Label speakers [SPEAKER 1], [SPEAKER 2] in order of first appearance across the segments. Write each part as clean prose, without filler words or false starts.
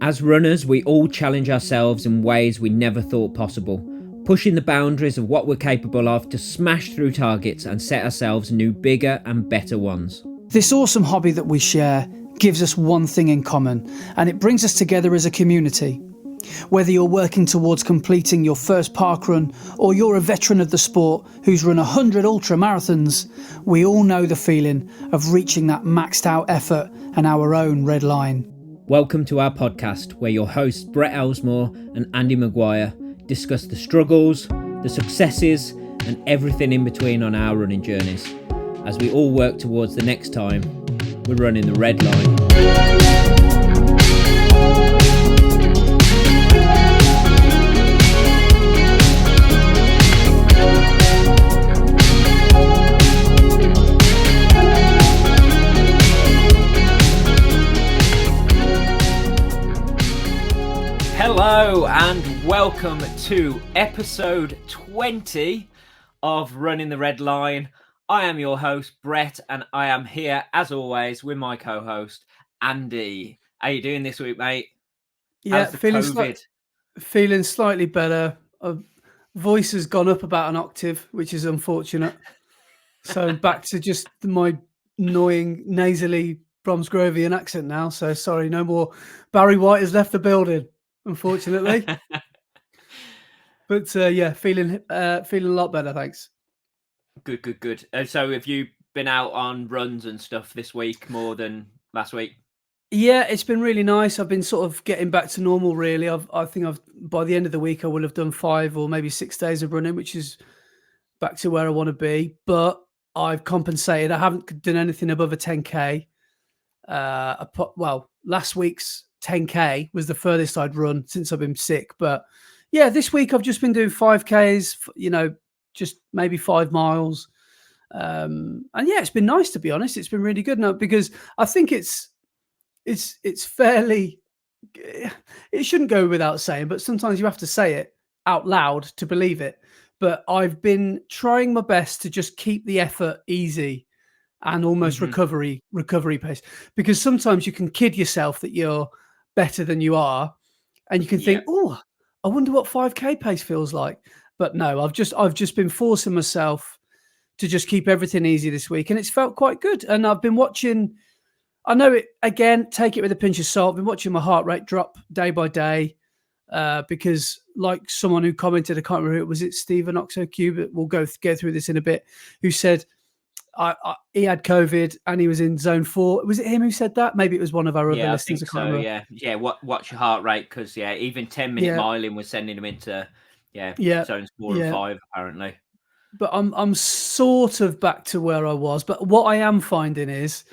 [SPEAKER 1] As runners, we all challenge ourselves in ways we never thought possible, pushing the boundaries of what we're capable of to smash through targets and set ourselves new, bigger and better ones.
[SPEAKER 2] This awesome hobby that we share gives us one thing in common, and it brings us together as a community. Whether you're working towards completing your first parkrun or you're a veteran of the sport who's run 100 ultra marathons, we all know the feeling of reaching that maxed out effort and our own red line.
[SPEAKER 1] Welcome to our podcast, where your hosts Brett Elsmore and Andy Maguire discuss the struggles, the successes and everything in between on our running journeys, as we all work towards the next time we're running the red line. Hello and welcome to episode 20 of Running the Red Line. I am your host, Brett, and I am here, as always, with my co-host, Andy. How you doing this week, mate?
[SPEAKER 2] Yeah,
[SPEAKER 1] how's the COVID?
[SPEAKER 2] Feeling slightly better. Voice has gone up about an octave, which is unfortunate. So back to just my annoying, nasally Bromsgrovian accent now. So sorry, no more. Barry White has left the building, unfortunately. But feeling a lot better, thanks.
[SPEAKER 1] Good. So have you been out on runs and stuff this week more than last week?
[SPEAKER 2] Yeah, it's been really nice. I've been sort of getting back to normal, really. I think by the end of the week, I will have done 5 or maybe 6 days of running, which is back to where I want to be. But I've compensated. I haven't done anything above a 10K. Last week's 10K was the furthest I'd run since I've been sick. But yeah, this week I've just been doing 5Ks, just maybe 5 miles. And yeah, it's been nice, to be honest. It's been really good now because I think it's fairly, it shouldn't go without saying, but sometimes you have to say it out loud to believe it. But I've been trying my best to just keep the effort easy and almost recovery pace, because sometimes you can kid yourself that you're better than you are, and you can think, oh, I wonder what 5K pace feels like. But no, I've just been forcing myself to just keep everything easy this week, and it's felt quite good. And I've been watching, I know it, again, take it with a pinch of salt. I've been watching my heart rate drop day by day because, like someone who commented, I can't remember who it was, it Stephen OxoCube, we'll go through this in a bit, who said he had COVID and he was in zone 4. Was it him who said that? Maybe it was one of our other listeners.
[SPEAKER 1] I think so, yeah. Watch your heart rate, because even 10-minute miling was sending him into zones 4 and 5 apparently.
[SPEAKER 2] But I'm sort of back to where I was. But what I am finding is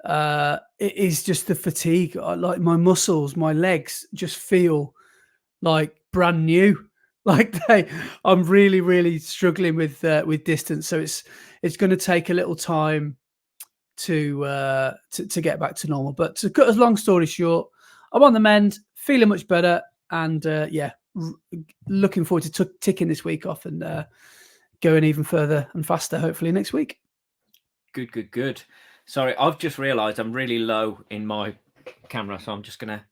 [SPEAKER 2] it is just the fatigue. Like my muscles, my legs just feel like brand new. Like I'm really, really struggling with distance. So it's going to take a little time to get back to normal. But to cut a long story short, I'm on the mend, feeling much better, and looking forward to ticking this week off and going even further and faster, hopefully next week.
[SPEAKER 1] Good. Sorry, I've just realised I'm really low in my camera, so I'm just gonna.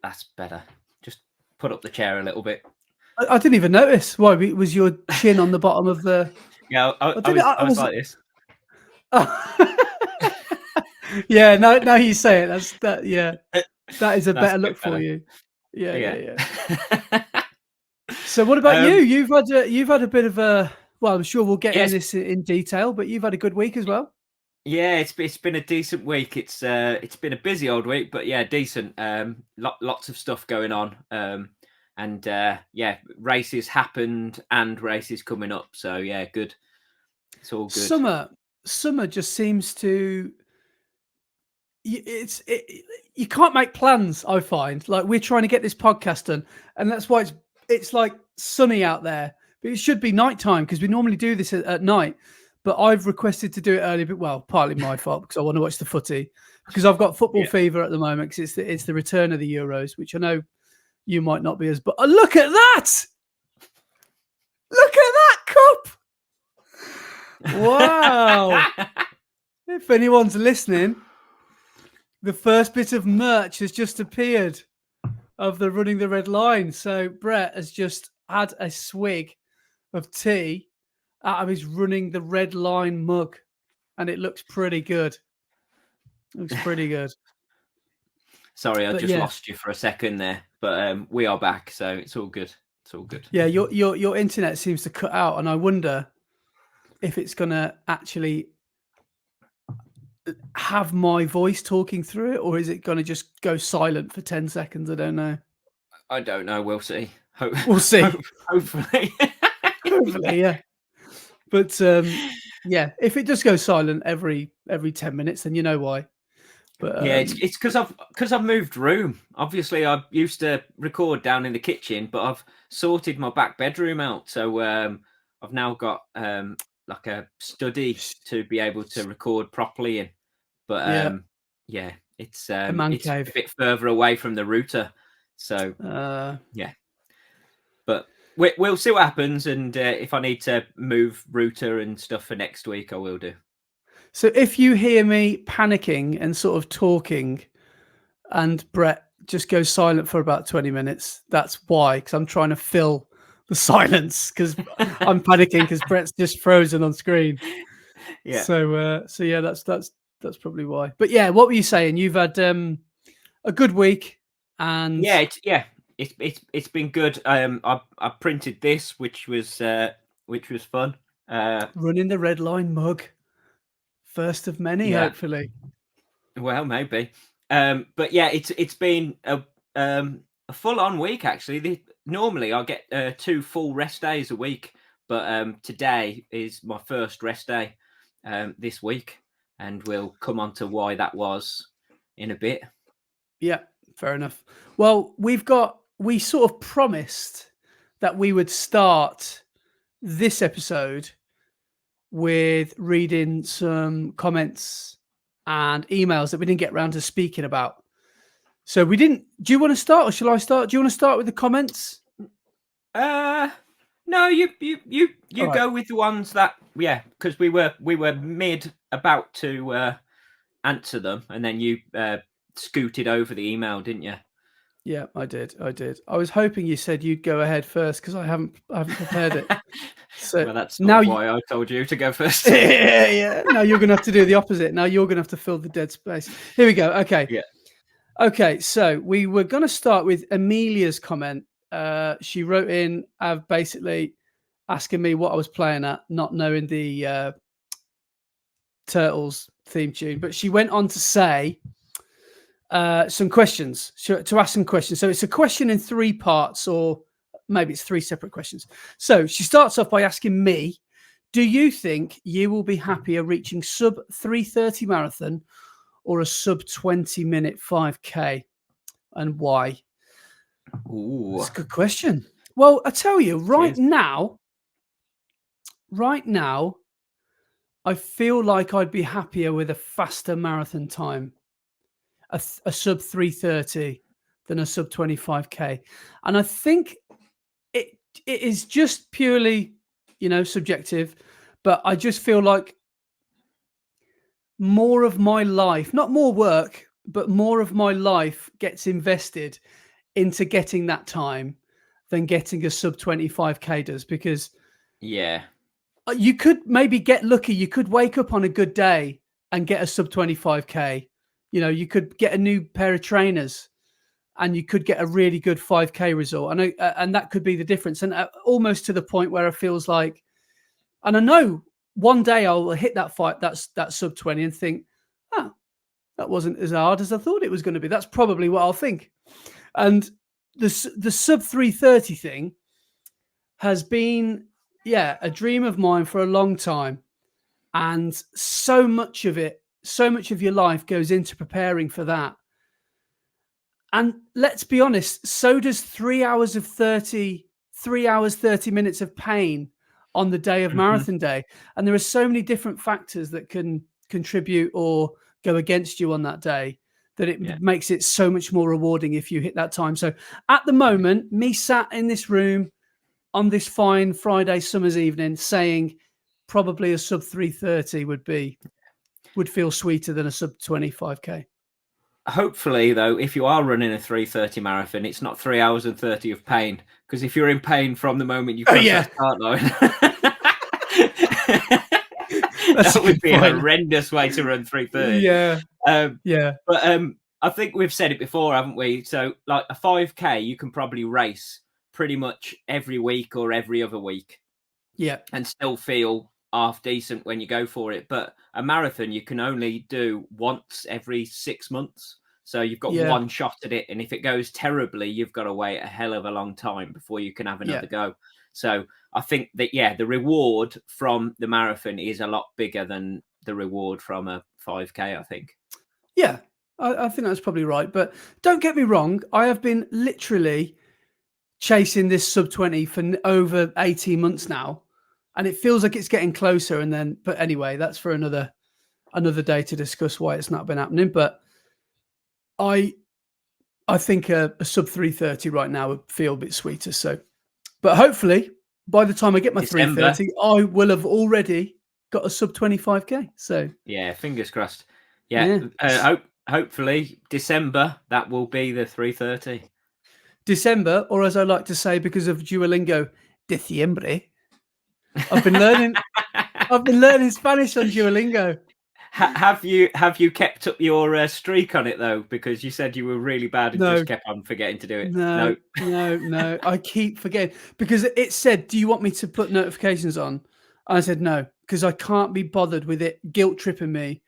[SPEAKER 1] That's better. Just put up the chair a little bit.
[SPEAKER 2] I didn't even notice. Why was your chin on the bottom of the?
[SPEAKER 1] Yeah, I was like this.
[SPEAKER 2] Yeah, now you say it. That is a better look for you. Yeah. So what about you? You've had a bit of a. Well, I'm sure we'll get in this in detail, but you've had a good week as well.
[SPEAKER 1] Yeah, it's been a decent week. It's been a busy old week, but yeah, decent. Lots of stuff going on. And races happened and races coming up. So yeah, good. It's all good.
[SPEAKER 2] Summer just seems to. You can't make plans. I find, like, we're trying to get this podcast done, and that's why it's like sunny out there. But it should be nighttime because we normally do this at night. But I've requested to do it early, but partly my fault because I want to watch the footy, because I've got football fever at the moment because it's the return of the Euros, which I know you might not be as. But look at that! Look at that cup! Wow! If anyone's listening, the first bit of merch has just appeared. of the running the red line. So Brett has just had a swig of tea out of his running the red line mug, and it looks pretty good. Looks pretty good.
[SPEAKER 1] Sorry, I
[SPEAKER 2] But
[SPEAKER 1] just
[SPEAKER 2] yeah,
[SPEAKER 1] lost you for a second there, but we are back, so it's all good. It's all good.
[SPEAKER 2] yeah, your internet seems to cut out, and I wonder if it's gonna actually have my voice talking through it, or is it gonna just go silent for 10 seconds? I don't know.
[SPEAKER 1] I don't know. We'll see.
[SPEAKER 2] We'll see.
[SPEAKER 1] Hopefully.
[SPEAKER 2] Hopefully, yeah. But yeah, if it just goes silent every 10 minutes, then you know why. But
[SPEAKER 1] Yeah, it's because I've moved room. Obviously, I used to record down in the kitchen, but I've sorted my back bedroom out, so I've now got like a study to be able to record properly in. But
[SPEAKER 2] yeah,
[SPEAKER 1] yeah, it's
[SPEAKER 2] a man
[SPEAKER 1] it's
[SPEAKER 2] cave.
[SPEAKER 1] a bit further away from the router, so yeah. But we'll see what happens, and if I need to move router and stuff for next week, I will do.
[SPEAKER 2] So if you hear me panicking and sort of talking, and Brett just goes silent for about 20 minutes, that's why, because I'm trying to fill the silence because I'm panicking because Brett's just frozen on screen.
[SPEAKER 1] Yeah.
[SPEAKER 2] So yeah, that's probably why. But yeah, what were you saying? You've had a good week, and
[SPEAKER 1] it's been good. I printed this, which was fun.
[SPEAKER 2] running the red line mug, first of many, hopefully.
[SPEAKER 1] Well, maybe. But yeah, it's been a full on week actually. Normally I get 2 full rest days a week, but today is my first rest day this week, and we'll come on to why that was in a bit.
[SPEAKER 2] Yeah, fair enough. Well, we sort of promised that we would start this episode with reading some comments and emails that we didn't get around to speaking about. So we didn't. Do you want to start, or shall I start? Do you want to start with the comments?
[SPEAKER 1] No, you
[SPEAKER 2] All right.
[SPEAKER 1] go with the ones that because we were mid about to answer them, and then you scooted over the email, didn't you?
[SPEAKER 2] Yeah, I did. I was hoping you said you'd go ahead first because I haven't prepared it. So
[SPEAKER 1] well, that's
[SPEAKER 2] now
[SPEAKER 1] not why I told you to go first.
[SPEAKER 2] yeah. Now you're going to have to do the opposite. Now you're going to have to fill the dead space. Here we go. Okay.
[SPEAKER 1] Yeah.
[SPEAKER 2] Okay. So we were going to start with Amelia's comment. She wrote in basically asking me what I was playing at, not knowing the Turtles theme tune. But she went on to say some questions, to ask some questions. So it's a question in 3 parts, or maybe it's 3 separate questions. So she starts off by asking me, do you think you will be happier reaching sub 3:30 marathon or a sub 20 minute 5K, and why?
[SPEAKER 1] Ooh,
[SPEAKER 2] That's a good question. Well, I tell you, right now, I feel like I'd be happier with a faster marathon time, a sub 3:30 than a sub 25K. And I think it is just purely, subjective, but I just feel like more of my life, not more work, but more of my life gets invested into getting that time than getting a sub 25K does, because you could maybe get lucky. You could wake up on a good day and get a sub 25K. You could get a new pair of trainers and you could get a really good 5K result. And that could be the difference. And almost to the point where it feels like, and I know one day I'll hit that sub 20 and think, that wasn't as hard as I thought it was going to be. That's probably what I'll think. And the sub 3:30 thing has been, a dream of mine for a long time. And so much of your life goes into preparing for that. And let's be honest, so does 3 hours 30 minutes of pain on the day of marathon day. And there are so many different factors that can contribute or go against you on that day that it makes it so much more rewarding if you hit that time. So at the moment, me sat in this room on this fine Friday summer's evening saying probably a sub 3:30 would feel sweeter than a sub 25K.
[SPEAKER 1] hopefully, though, if you are running a 3:30 marathon, it's not 3 hours and 30 of pain. Because if you're in pain from the moment you
[SPEAKER 2] Oh
[SPEAKER 1] cross
[SPEAKER 2] yeah,
[SPEAKER 1] that start line,
[SPEAKER 2] that's
[SPEAKER 1] that
[SPEAKER 2] a
[SPEAKER 1] would
[SPEAKER 2] good
[SPEAKER 1] be a
[SPEAKER 2] point.
[SPEAKER 1] horrendous way to run 3:30.
[SPEAKER 2] Yeah,
[SPEAKER 1] Um,
[SPEAKER 2] yeah,
[SPEAKER 1] but I think we've said it before, haven't we? So, like a 5K, you can probably race pretty much every week or every other week
[SPEAKER 2] yeah,
[SPEAKER 1] and still feel half decent when you go for it. But a marathon, you can only do once every 6 months. So you've got
[SPEAKER 2] yeah,
[SPEAKER 1] one shot at it. And if it goes terribly, you've got to wait a hell of a long time before you can have
[SPEAKER 2] yeah,
[SPEAKER 1] another go. So I think that, yeah, the reward from the marathon is a lot bigger than the reward from a 5K, I think.
[SPEAKER 2] yeah. I think that's probably right. But don't get me wrong, I have been literally chasing this sub 20 for over 18 months now, and it feels like it's getting closer. And then, but anyway, that's for another day to discuss why it's not been happening. But I I think a sub 3:30 right now would feel a bit sweeter. So, but hopefully by the time I get my
[SPEAKER 1] December.
[SPEAKER 2] 3:30, I will have already got a sub 25k. So
[SPEAKER 1] Yeah, fingers crossed. Yeah,
[SPEAKER 2] yeah,
[SPEAKER 1] hopefully December, that will be the 3:30.
[SPEAKER 2] December, or as I like to say because of Duolingo, diciembre. I've been learning. I've been learning Spanish on Duolingo.
[SPEAKER 1] Have you kept up your streak on it though? Because you said you were really bad and
[SPEAKER 2] No,
[SPEAKER 1] just kept on forgetting to do it.
[SPEAKER 2] no,
[SPEAKER 1] No.
[SPEAKER 2] no, no. I keep forgetting because it said, "Do you want me to put notifications on?" I said no because I can't be bothered with it guilt tripping me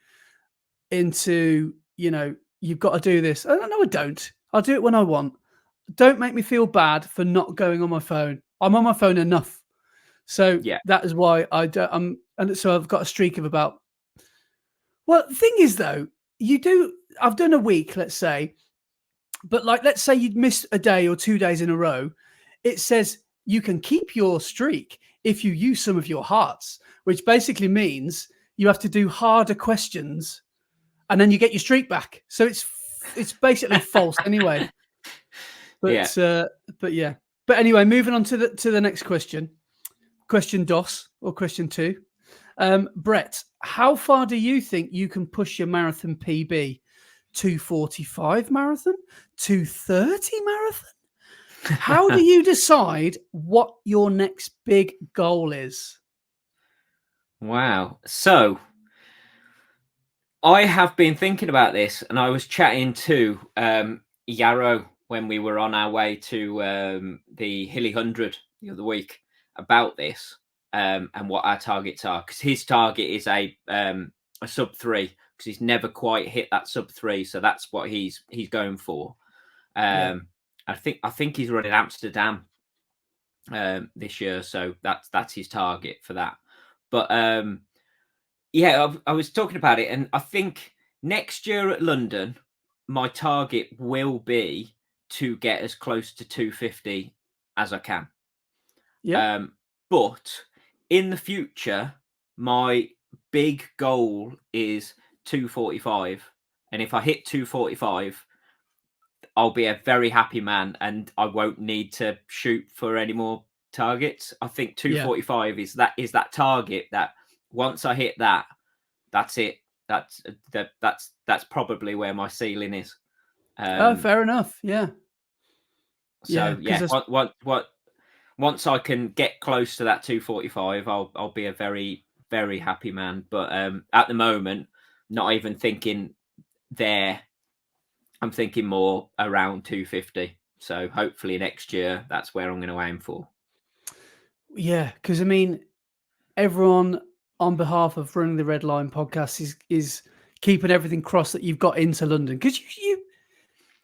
[SPEAKER 2] into, you've got to do this. I don't know. I don't. I'll do it when I want. Don't make me feel bad for not going on my phone. I'm on my phone enough. So
[SPEAKER 1] Yeah.
[SPEAKER 2] that is why I don't. And so I've got a streak of about. Well, the thing is though, you do. I've done a week, let's say, but like, let's say you'd miss a day or 2 days in a row. It says you can keep your streak if you use some of your hearts, which basically means you have to do harder questions and then you get your streak back. So it's basically false anyway.
[SPEAKER 1] Yeah.
[SPEAKER 2] But yeah. But anyway, moving on to the next question. Question DOS or question two. Brett, how far do you think you can push your marathon PB? 2:45 marathon? 2:30 marathon? How do you decide what your next big goal is?
[SPEAKER 1] Wow. So I have been thinking about this, and I was chatting to Yarrow when we were on our way to the Hilly 100 the other week about this and what our targets are. Because his target is a sub 3, because he's never quite hit that sub 3, so that's what he's going for.
[SPEAKER 2] Yeah.
[SPEAKER 1] I think he's running Amsterdam this year, so that's his target for that. But yeah, I was talking about it, and I think next year at London, my target will be to get as close to 250 as I can.
[SPEAKER 2] Yeah.
[SPEAKER 1] But in the future, my big goal is 245, and if I hit 245, I'll be a very happy man, and I won't need to shoot for any more targets. I think
[SPEAKER 2] Yeah.
[SPEAKER 1] 245 is that target that once I hit that, that's it. That's probably where my ceiling is.
[SPEAKER 2] Oh, fair enough. Yeah. Yeah.
[SPEAKER 1] So yeah,
[SPEAKER 2] Because
[SPEAKER 1] once I can get close to that 245, I'll be a very very happy man. But at the moment, not even thinking there. I'm thinking more around 250. So hopefully next year, that's where I'm going to aim for.
[SPEAKER 2] yeah, because I mean, everyone on behalf of Running the Red Line podcast is keeping everything crossed that you've got into London because you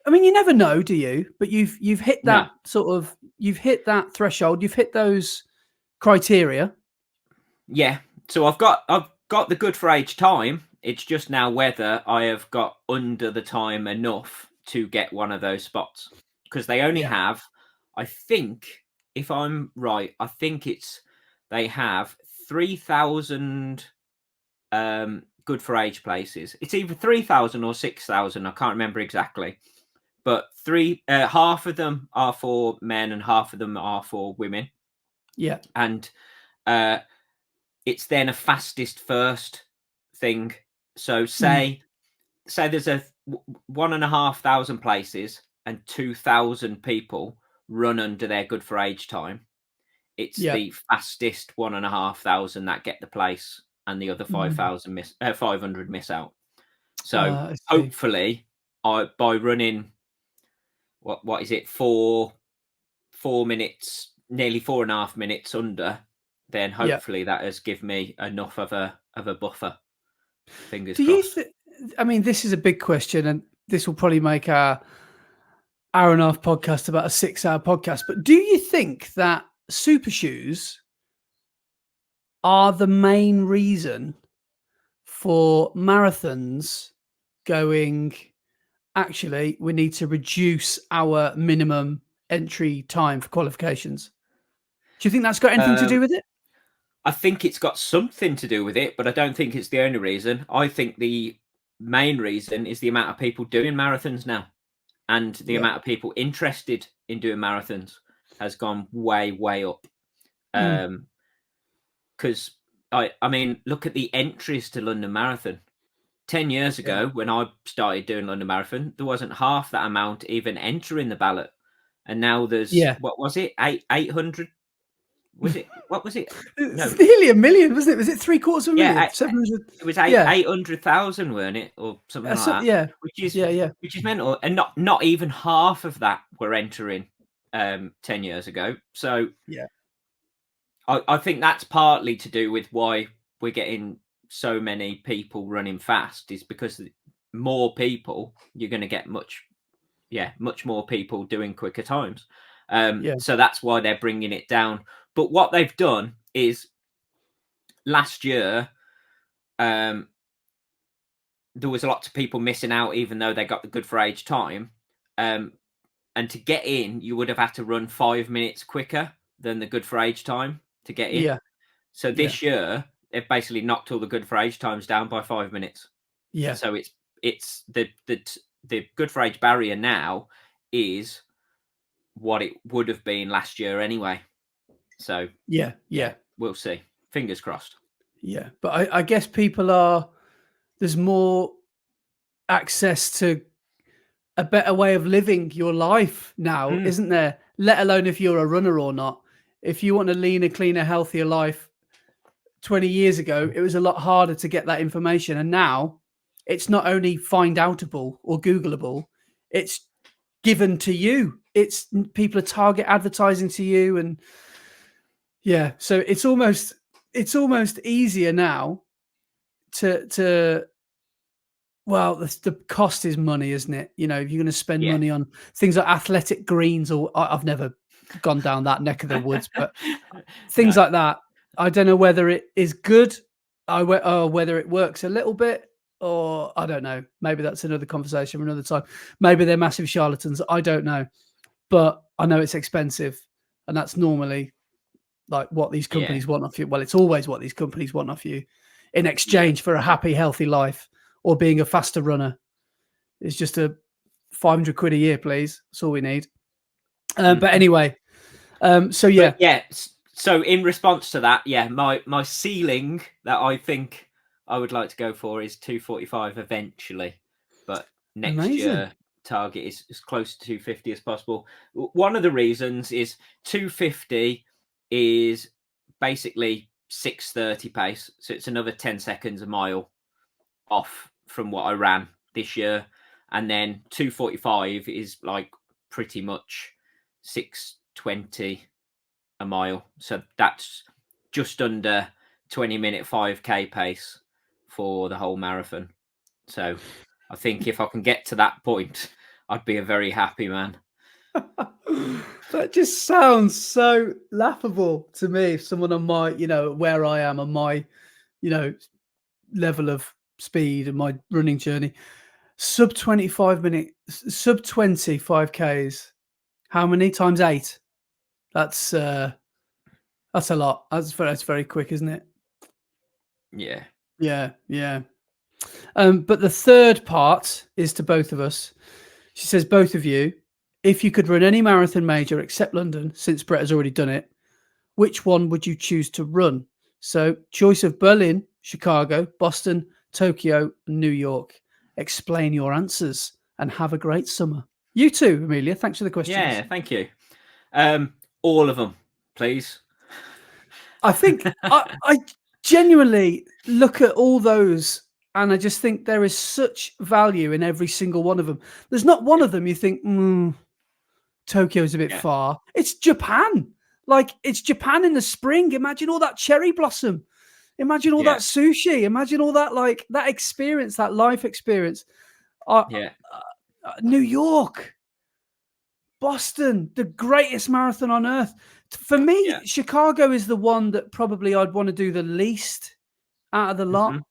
[SPEAKER 2] I mean, you never know, do you? But you've hit
[SPEAKER 1] No,
[SPEAKER 2] that you've hit that threshold, you've hit those criteria.
[SPEAKER 1] yeah. So I've got the good for age time. It's just now whether I have got under the time enough to get one of those spots, because they only
[SPEAKER 2] Yeah.
[SPEAKER 1] have, I think, if I'm right, I think they have 3,000 good for age places. It's either 3,000 or 6,000. I can't remember exactly, but half of them are for men and half of them are for women,
[SPEAKER 2] Yeah.
[SPEAKER 1] and uh, it's then a fastest first thing. So
[SPEAKER 2] Mm.
[SPEAKER 1] say there's a 1,500 places and 2,000 people run under their good for age time. It's
[SPEAKER 2] Yeah.
[SPEAKER 1] the fastest 1,500 that get the place, and the other 500 miss out. So
[SPEAKER 2] I see.
[SPEAKER 1] hopefully, by running what is it, 4 minutes, nearly 4.5 minutes under, then hopefully that has given me enough of a buffer. Fingers
[SPEAKER 2] Do you
[SPEAKER 1] crossed.
[SPEAKER 2] I mean, this is a big question, and this will probably make our hour and a half podcast about a 6-hour podcast. But do you think that super shoes are the main reason for marathons going, actually, we need to reduce our minimum entry time for qualifications? Do you think that's got anything to do with it?
[SPEAKER 1] I think it's got something to do with it, but I don't think it's the only reason. I think the main reason is the amount of people doing marathons now, and the amount of people interested in doing marathons has gone way, way up. Because I mean, look at the entries to London Marathon. 10 years ago, when I started doing London Marathon, there wasn't half that amount even entering the ballot, and now there's what was it, 800? Was it, what was it?
[SPEAKER 2] No, it's nearly 1 million, wasn't it? Was it 750,000?
[SPEAKER 1] Yeah, 700. It was 800,000, weren't it, or something like that?
[SPEAKER 2] Yeah,
[SPEAKER 1] which is mental, and not even half of that were entering 10 years ago. So
[SPEAKER 2] yeah,
[SPEAKER 1] I think that's partly to do with why we're getting so many people running fast, is because more people, you're going to get much more people doing quicker times. So that's why they're bringing it down. But what they've done is, last year, there was a lot of people missing out, even though they got the good for age time. And to get in, you would have had to run 5 minutes quicker than the good for age time to get in. So this year, they've basically knocked all the good for age times down by 5 minutes. So it's the good for age barrier now is what it would have been last year anyway. So we'll see. Fingers crossed.
[SPEAKER 2] Yeah, but I guess there's more access to a better way of living your life now, isn't there? Let alone if you're a runner or not. If you want a leaner, cleaner, healthier life, 20 years ago, it was a lot harder to get that information. And now it's not only find outable or Googleable, it's given to you. It's people are target advertising to you. And so it's almost easier now to well, the cost is money, isn't it? You know, if you're going to spend money on things like athletic greens, or I've never gone down that neck of the woods, but things like that, I don't know whether it is good, or whether it works a little bit, or I don't know. Maybe that's another conversation for another time. Maybe they're massive charlatans. I don't know, but I know it's expensive, and that's normally like what these companies want off you. Well, it's always what these companies want off you in exchange for a happy, healthy life, or being a faster runner. It's just a 500 quid a year, please. That's all we need. But anyway, so
[SPEAKER 1] So in response to that, my ceiling that I think I would like to go for is 2:45 eventually, but next year target is as close to 2:50 as possible. One of the reasons is 2:50 is basically 6:30 pace, so it's another 10 seconds a mile off from what I ran this year, and then 2:45 is like pretty much 6:20 a mile, so that's just under 20-minute 5k pace for the whole marathon. So I think if I can get to that point, I'd be a very happy man.
[SPEAKER 2] That just sounds so laughable to me. If someone on my, where I am on my, level of speed and my running journey, sub 25 Ks. How many times 8? That's a lot. That's very quick, isn't it? Yeah. But the third part is to both of us. She says, both of you, if you could run any marathon major except London, since Brett has already done it, which one would you choose to run? So choice of Berlin, Chicago, Boston, Tokyo, and New York. explain your answers, and have a great summer. You too, Amelia. Thanks for the questions.
[SPEAKER 1] Yeah, thank you. All of them, please.
[SPEAKER 2] I think I genuinely look at all those and I just think there is such value in every single one of them. There's not one of them you think, Tokyo's a bit far. It's Japan. Like, it's Japan in the spring. Imagine all that cherry blossom. Imagine all that sushi. Imagine all that, like, that experience, that life experience. New York, Boston, the greatest marathon on earth. For me, Chicago is the one that probably I'd want to do the least out of the lot.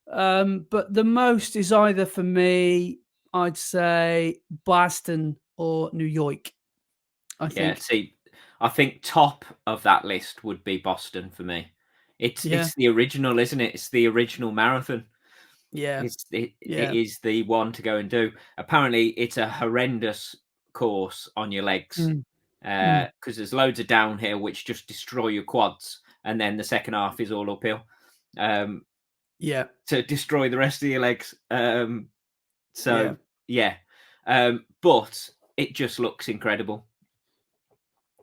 [SPEAKER 2] But the most is either for me, I'd say Boston or New York. I
[SPEAKER 1] think top of that list would be Boston for me. It's the original, isn't it? It's the original marathon.
[SPEAKER 2] Yeah.
[SPEAKER 1] It is the one to go and do. Apparently, it's a horrendous course on your legs because there's loads of downhill which just destroy your quads, and then the second half is all uphill. To destroy the rest of your legs. But it just looks incredible.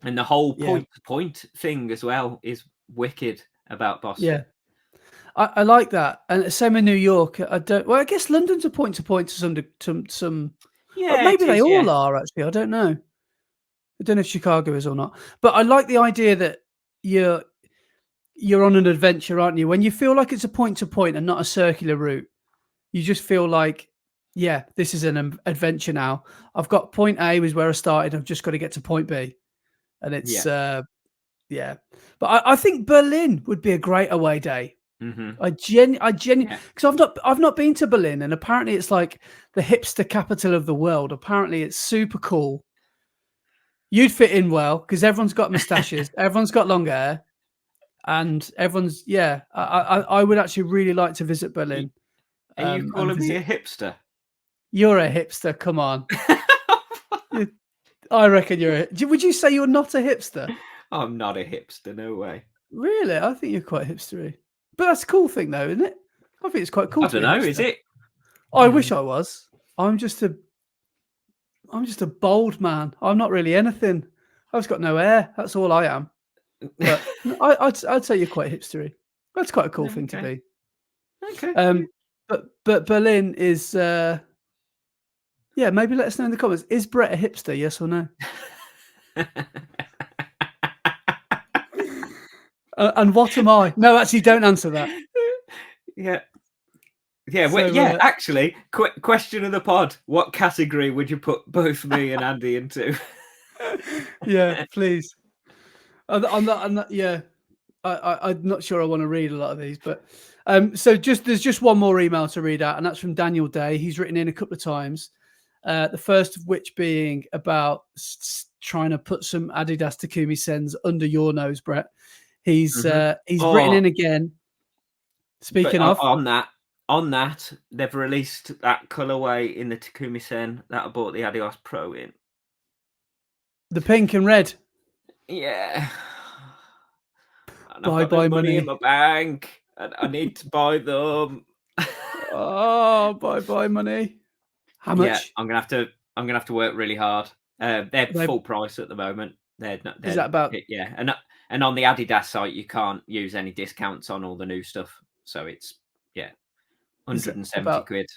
[SPEAKER 1] And the whole point thing as well is wicked about Boston.
[SPEAKER 2] Yeah. I like that. And same in New York. I guess London's a point to point to some maybe they all are actually. I don't know. I don't know if Chicago is or not. But I like the idea that you're on an adventure, aren't you? When you feel like it's a point to point and not a circular route, you just feel like, this is an adventure now. I've got point A was where I started. I've just got to get to point B. And it's, But I think Berlin would be a great away day. I genuinely, because I've not been to Berlin, and apparently it's like the hipster capital of the world. Apparently it's super cool. You'd fit in well because everyone's got mustaches, everyone's got long hair, and everyone's I would actually really like to visit Berlin.
[SPEAKER 1] Are you calling me a hipster?
[SPEAKER 2] You're a hipster. Come on. I reckon would you say you're not a hipster?
[SPEAKER 1] I'm not a hipster. No way.
[SPEAKER 2] Really? I think you're quite hipstery. But that's a cool thing, though, isn't it? I think it's quite cool.
[SPEAKER 1] I don't know. Is it?
[SPEAKER 2] I wish I was. I'm just a bold man. I'm not really anything. I've just got no hair. That's all I am. But I'd say you're quite hipstery. That's quite a cool thing to be.
[SPEAKER 1] Okay.
[SPEAKER 2] But Berlin is. Maybe let us know in the comments. Is Brett a hipster? Yes or no? And what am I? No, actually, don't answer that.
[SPEAKER 1] Actually, question of the pod: what category would you put both me and Andy into?
[SPEAKER 2] Please. I'm not. I'm not sure I want to read a lot of these, but there's just one more email to read out, and that's from Daniel Day. He's written in a couple of times. The first of which being about trying to put some Adidas Takumi Sens under your nose, Brett. He's written in again. Speaking of
[SPEAKER 1] on that, they've released that colorway in the Takumi Sen that I bought the Adios Pro in.
[SPEAKER 2] The pink and red.
[SPEAKER 1] Yeah. And
[SPEAKER 2] I've got
[SPEAKER 1] money in my bank, and I need to buy them.
[SPEAKER 2] Buy money. How much?
[SPEAKER 1] Yeah, I'm gonna have to work really hard. They're full price at the moment. Is
[SPEAKER 2] that about?
[SPEAKER 1] Yeah, and on the Adidas site you can't use any discounts on all the new stuff, so it's 170 quid.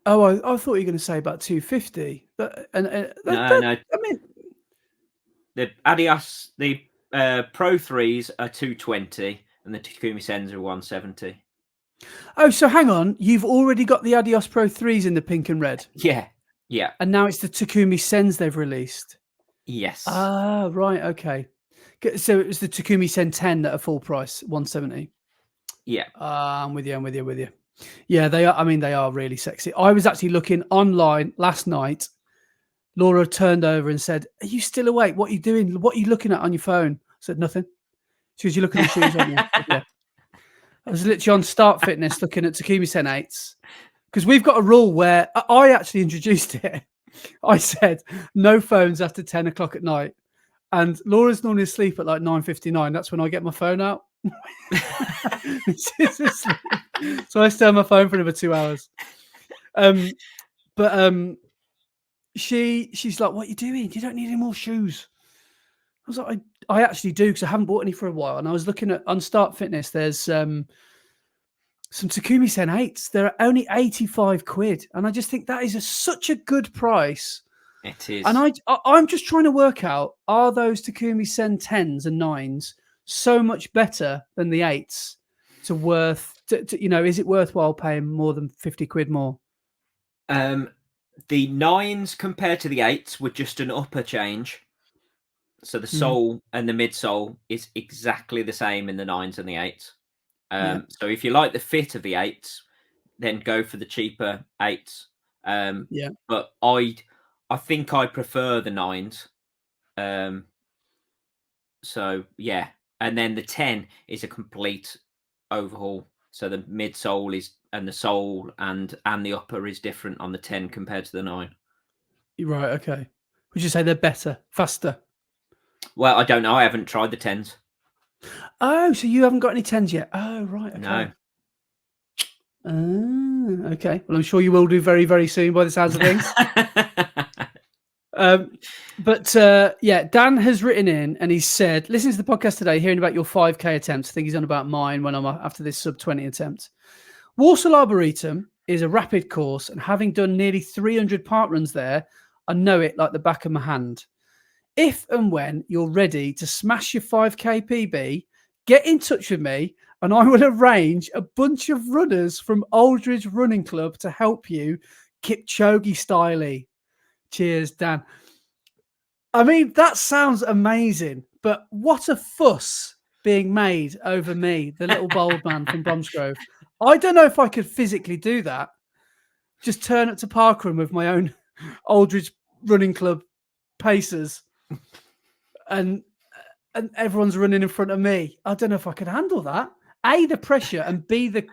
[SPEAKER 2] Oh, I thought you were going to say about 250. No.
[SPEAKER 1] I mean, the Adidas, the Pro 3s are 220, and the Takumi Sens are 170.
[SPEAKER 2] Oh, so hang on. You've already got the Adios Pro 3s in the pink and red.
[SPEAKER 1] Yeah.
[SPEAKER 2] And now it's the Takumi Sens they've released.
[SPEAKER 1] Yes.
[SPEAKER 2] Ah, right. Okay. So it was the Takumi Sen 10 that are full price, 170.
[SPEAKER 1] Yeah.
[SPEAKER 2] I'm with you. Yeah, they are. I mean, they are really sexy. I was actually looking online last night. Laura turned over and said, "Are you still awake? What are you doing? What are you looking at on your phone?" I said, "Nothing." She goes, "You looking at the shoes on you?" Yeah. I was literally on Start Fitness looking at Takumi Sen 8s because we've got a rule where I actually introduced it. I said, no phones after 10 o'clock at night. And Laura's normally asleep at like 9:59. That's when I get my phone out. So I stay on my phone for another 2 hours. But she's like, "What are you doing? You don't need any more shoes." I was like, I actually do, because I haven't bought any for a while. And I was looking on Start Fitness. There's some Takumi Sen 8s. They're only 85 quid, and I just think that is such a good price.
[SPEAKER 1] It is.
[SPEAKER 2] And I'm just trying to work out, are those Takumi Sen 10s and 9s so much better than the 8s is it worthwhile paying more than 50 quid more?
[SPEAKER 1] The 9s compared to the 8s were just an upper change. So the sole and the midsole is exactly the same in the 9s and the 8s. So if you like the fit of the 8s, then go for the cheaper 8s. But I think I prefer the 9s. So yeah, and then the 10 is a complete overhaul. So the midsole is, and the sole and the upper is different on the 10 compared to the 9.
[SPEAKER 2] Right. Okay. Would you say they're better, faster?
[SPEAKER 1] Well, I don't know. I haven't tried the 10s.
[SPEAKER 2] Oh, so you haven't got any 10s yet? Oh, right. Okay.
[SPEAKER 1] No.
[SPEAKER 2] Okay. Well, I'm sure you will do very, very soon by the sounds of things. Yeah, Dan has written in and he said, listening to the podcast today, hearing about your 5K attempts. I think he's on about mine when I'm after this sub 20 attempt. Walsall Arboretum is a rapid course, and having done nearly 300 park runs there, I know it like the back of my hand. If and when you're ready to smash your 5K PB, get in touch with me and I will arrange a bunch of runners from Aldridge Running Club to help you Kipchoge styley. Cheers, Dan. I mean, that sounds amazing, but what a fuss being made over me, the little bald man from Bromsgrove. I don't know if I could physically do that. Just turn up to parkrun with my own Aldridge Running Club pacers, and everyone's running in front of me. I don't know if I could handle that. A, the pressure, and B, the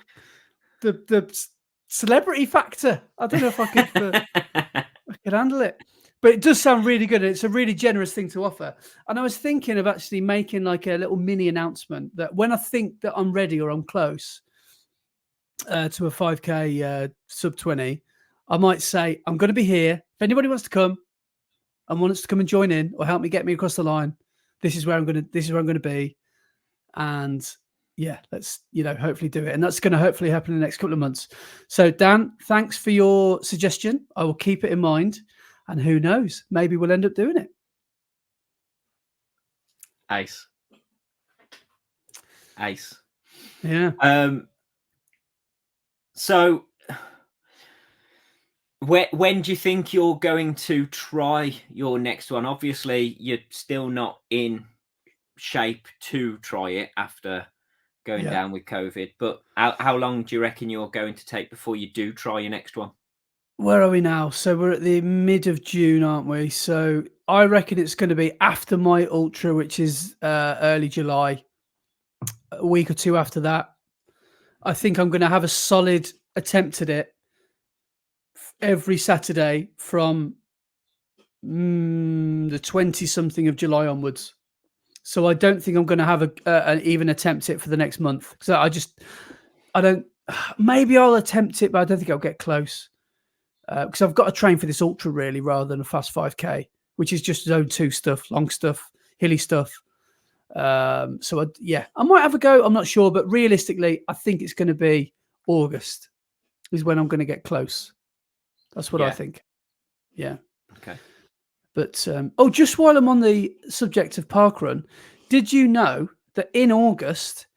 [SPEAKER 2] celebrity factor. I don't know if I could handle it. But it does sound really good. It's a really generous thing to offer. And I was thinking of actually making like a little mini announcement that when I think that I'm ready or I'm close to a 5K sub 20, I might say, I'm going to be here. If anybody wants to come and wants to come and join in or help me get me across the line, this is where I'm going to be. And yeah, let's, hopefully do it. And that's going to hopefully happen in the next couple of months. So Dan, thanks for your suggestion. I will keep it in mind. And who knows? Maybe we'll end up doing it.
[SPEAKER 1] Ace.
[SPEAKER 2] Yeah.
[SPEAKER 1] So, when do you think you're going to try your next one? Obviously, you're still not in shape to try it after going down with COVID. But how long do you reckon you're going to take before you do try your next one?
[SPEAKER 2] Where are we now? So we're at the mid of June, aren't we? So I reckon it's going to be after my ultra, which is early July, a week or two after that. I think I'm going to have a solid attempt at it every Saturday from the 20-something of July onwards. So I don't think I'm going to have an even attempt it for the next month. So maybe I'll attempt it, but I don't think I'll get close. Because I've got to train for this ultra really, rather than a fast 5K, which is just zone 2 stuff, long stuff, hilly stuff. I might have a go. I'm not sure, but realistically, I think it's going to be August is when I'm going to get close. That's what I think. Yeah.
[SPEAKER 1] Okay.
[SPEAKER 2] But just while I'm on the subject of parkrun, did you know that in August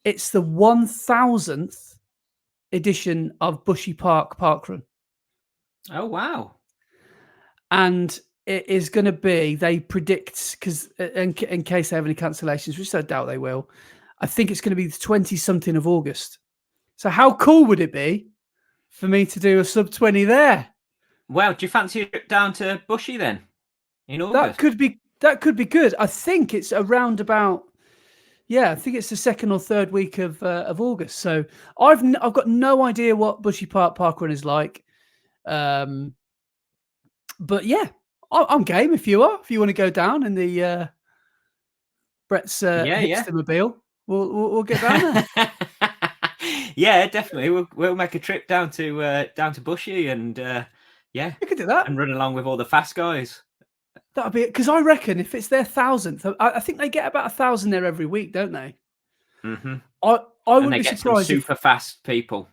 [SPEAKER 2] it's the 1000th edition of Bushy Park Parkrun?
[SPEAKER 1] Oh, wow.
[SPEAKER 2] And it is going to be, they predict, because in case they have any cancellations, which I doubt they will, I think it's going to be the 20-something of August. So how cool would it be for me to do a sub 20 there?
[SPEAKER 1] Well, do you fancy it down to Bushy then in August?
[SPEAKER 2] That could be good. I think it's around about, I think it's the 2nd or 3rd week of August. So I've got no idea what Bushy Park Parkrun is like. But yeah, I'm game if you are. If you want to go down in the Brett's hipster mobile, we'll get down there.
[SPEAKER 1] Yeah, definitely. We'll make a trip down to Bushy and yeah,
[SPEAKER 2] We could do that.
[SPEAKER 1] and run along with all the fast guys.
[SPEAKER 2] That'll be it. Because I reckon if it's their 1,000th, I think they get about 1,000 there every week, don't they?
[SPEAKER 1] Hmm.
[SPEAKER 2] I
[SPEAKER 1] And
[SPEAKER 2] wouldn't
[SPEAKER 1] they
[SPEAKER 2] be
[SPEAKER 1] get some
[SPEAKER 2] surprised if,
[SPEAKER 1] super fast people.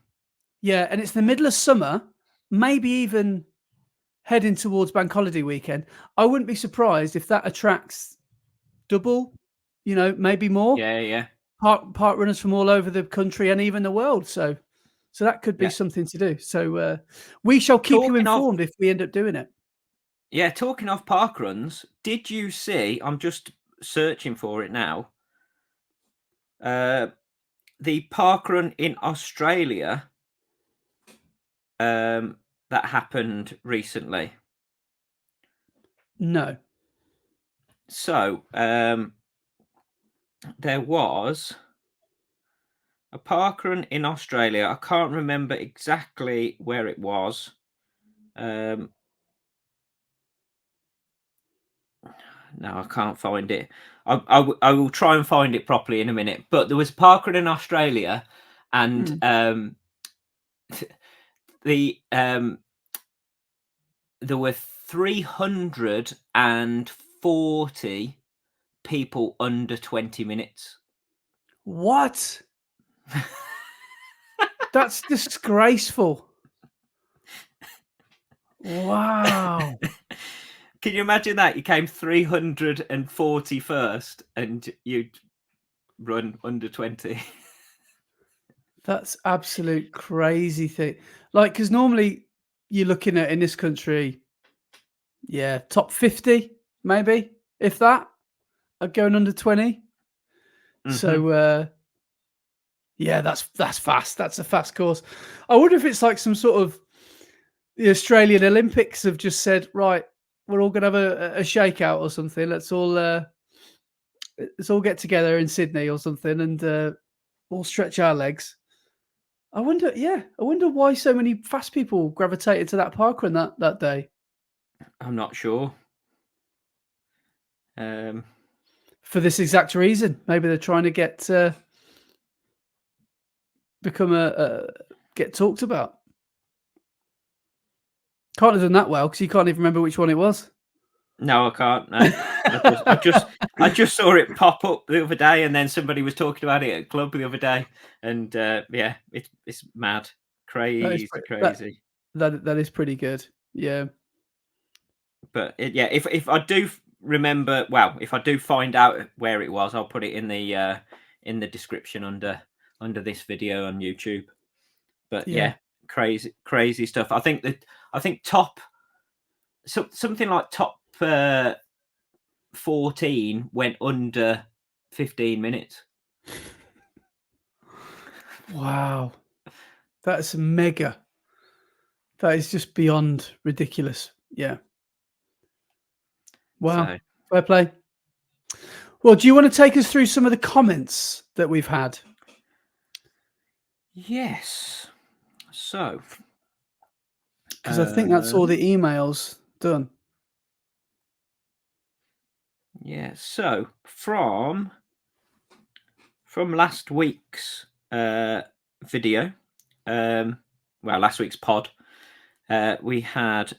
[SPEAKER 2] yeah, and it's the middle of summer, maybe even heading towards Bank Holiday weekend. I wouldn't be surprised if that attracts double, maybe more
[SPEAKER 1] Yeah, yeah,
[SPEAKER 2] park runners from all over the country and even the world. So that could be
[SPEAKER 1] yeah.
[SPEAKER 2] something to do. So we shall keep you
[SPEAKER 1] Talking of
[SPEAKER 2] informed if we end up doing it.
[SPEAKER 1] Yeah, talking of park runs, did you see? I'm just searching for it now. Uh, the park run in Australia that happened recently.
[SPEAKER 2] No.
[SPEAKER 1] So there was a park run in Australia. I can't remember exactly where it was. No, I can't find it. I will try and find it properly in a minute. But there was a park run in Australia, and
[SPEAKER 2] Mm.
[SPEAKER 1] the there were 340 people under 20 minutes.
[SPEAKER 2] What? That's disgraceful. Wow.
[SPEAKER 1] Can you imagine that? You came 341st and you'd run under 20.
[SPEAKER 2] That's absolute crazy thing. Like, because normally you're looking at in this country, yeah, top 50, maybe, if that, are going under 20.
[SPEAKER 1] Hmm.
[SPEAKER 2] So yeah, that's fast. That's a fast course. I wonder if it's like some sort of the Australian Olympics have just said, right, we're all gonna have a shakeout or something. Let's all get together in Sydney or something and all stretch our legs. I wonder, yeah, I wonder why so many fast people gravitated to that parkrun that day.
[SPEAKER 1] I'm not sure. Um,
[SPEAKER 2] For this exact reason. Maybe they're trying to become get talked about. Can't have done that well because you can't even remember which one it was.
[SPEAKER 1] no, I can't. No. I just saw it pop up the other day, and then somebody was talking about it at club the other day, and yeah, it's mad,
[SPEAKER 2] That is
[SPEAKER 1] crazy,
[SPEAKER 2] pretty,
[SPEAKER 1] crazy.
[SPEAKER 2] that is pretty good. Yeah.
[SPEAKER 1] But yeah, if I do remember, well, if I do find out where it was, I'll put it in the description under this video on YouTube. But
[SPEAKER 2] Yeah.
[SPEAKER 1] yeah, crazy stuff. I think something like top 14 went under 15 minutes.
[SPEAKER 2] Wow. That's mega. That is just beyond ridiculous. Yeah. Wow.
[SPEAKER 1] So
[SPEAKER 2] Fair play. Well, do you want to take us through some of the comments that we've had?
[SPEAKER 1] yes, so
[SPEAKER 2] Because I think that's all
[SPEAKER 1] um,
[SPEAKER 2] the emails done.
[SPEAKER 1] yeah, so from last week's video, last week's pod, we had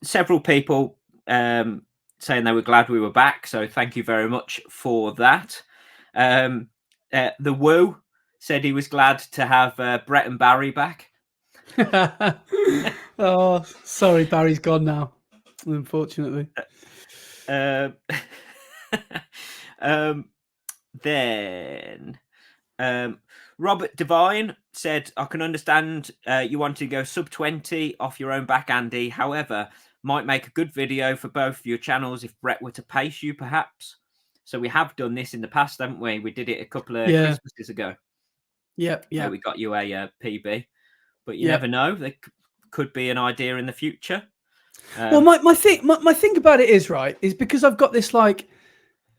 [SPEAKER 1] several people saying they were glad we were back. So thank you very much for that. The Woo said he was glad to have Brett and Barry back.
[SPEAKER 2] Oh, sorry, Barry's gone now, unfortunately.
[SPEAKER 1] Um, then Robert Devine said, I can understand you want to go sub 20 off your own back, Andy. However, might make a good video for both your channels if Brett were to pace you, perhaps. So we have done this in the past, haven't we? We did it a couple of
[SPEAKER 2] Yeah.
[SPEAKER 1] Christmases ago.
[SPEAKER 2] Yeah.
[SPEAKER 1] We got you a PB. But you
[SPEAKER 2] Yeah.
[SPEAKER 1] never know. There could be an idea in the future.
[SPEAKER 2] Well, my thing about it is because I've got this like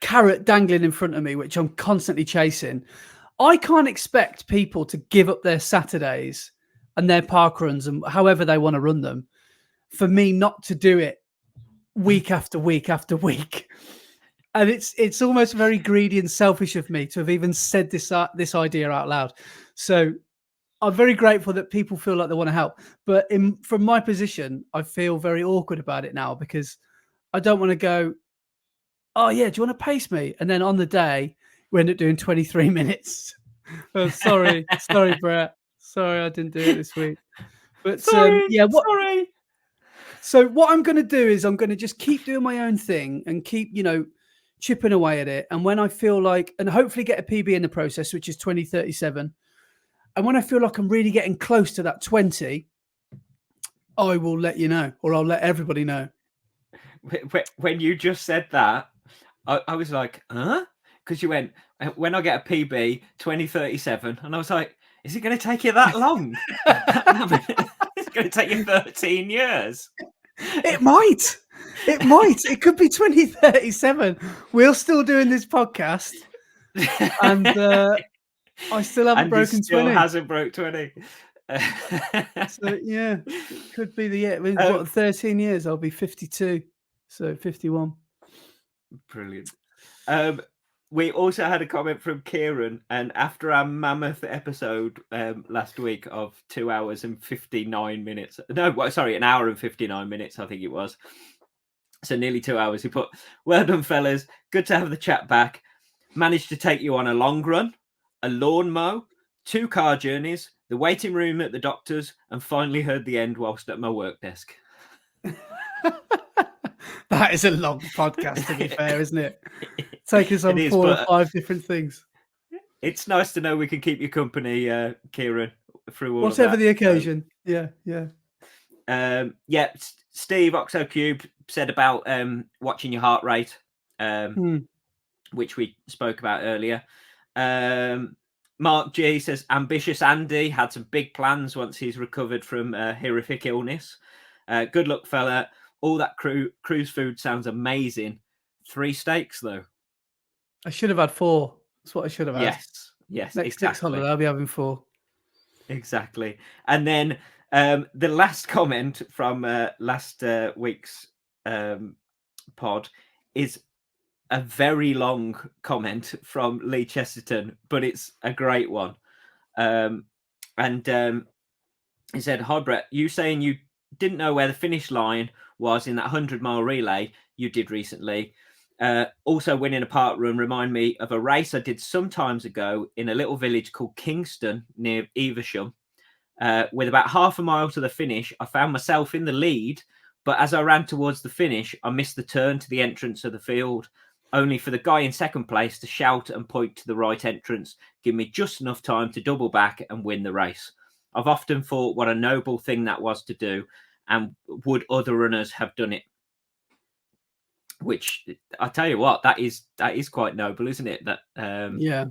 [SPEAKER 2] carrot dangling in front of me, which I'm constantly chasing. I can't expect people to give up their Saturdays and their park runs and however they want to run them for me not to do it week after week after week. And it's almost very greedy and selfish of me to have even said this idea out loud. So I'm very grateful that people feel like they want to help. But from my position, I feel very awkward about it now because I don't want to go, oh, yeah, do you want to pace me? And then on the day, we end up doing 23 minutes. Oh, sorry, Brett. Sorry, I didn't do it this week. But yeah,
[SPEAKER 1] sorry.
[SPEAKER 2] So what I'm going to do is I'm going to just keep doing my own thing and keep, chipping away at it. And when I feel like, and hopefully get a PB in the process, which is 2037. And when I feel like I'm really getting close to that 20, I will let you know, or I'll let everybody know.
[SPEAKER 1] When you just said that, I was like, huh? Because you went, when I get a PB 2037, and I was like, is it going to take you that long? It's going to take you 13 years.
[SPEAKER 2] It might. It could be 2037. We're still doing this podcast, and I still haven't broken 20.
[SPEAKER 1] Hasn't broke 20.
[SPEAKER 2] So yeah, it could be the year. What, 13 years? I'll be 52, so 51.
[SPEAKER 1] Brilliant. We also had a comment from Kieran, and after our mammoth episode last week of 2 hours and 59 minutes, an hour and 59 minutes, I think it was. So nearly 2 hours. He put, well done, fellas. Good to have the chat back. Managed to take you on a long run, a lawn mow, 2 car journeys, the waiting room at the doctor's, and finally heard the end whilst at my work desk.
[SPEAKER 2] That is a long podcast, to be fair, isn't it? Take us on 4 or 5 different things.
[SPEAKER 1] It's nice to know we can keep you company, Kieran, through all
[SPEAKER 2] whatever
[SPEAKER 1] of that.
[SPEAKER 2] The occasion. Yeah.
[SPEAKER 1] Steve OxoCube said about watching your heart rate, which we spoke about earlier. Mark G says, ambitious Andy had some big plans once he's recovered from horrific illness. Good luck, fella. All that cruise food sounds amazing. 3 steaks, though.
[SPEAKER 2] I should have had 4. That's what I should have had.
[SPEAKER 1] Yes,
[SPEAKER 2] next holiday, I'll be having 4.
[SPEAKER 1] Exactly. And then the last comment from last week's pod is a very long comment from Lee Chesterton, but it's a great one. He said, hi, Brett, you saying you didn't know where the finish line was in that 100-mile relay you did recently. Also winning a park run remind me of a race I did some times ago in a little village called Kingston near Evesham. With about half a mile to the finish, I found myself in the lead, but as I ran towards the finish, I missed the turn to the entrance of the field, only for the guy in second place to shout and point to the right entrance, give me just enough time to double back and win the race. I've often thought what a noble thing that was to do, and would other runners have done it? Which, I tell you what, that is quite noble, isn't it? That the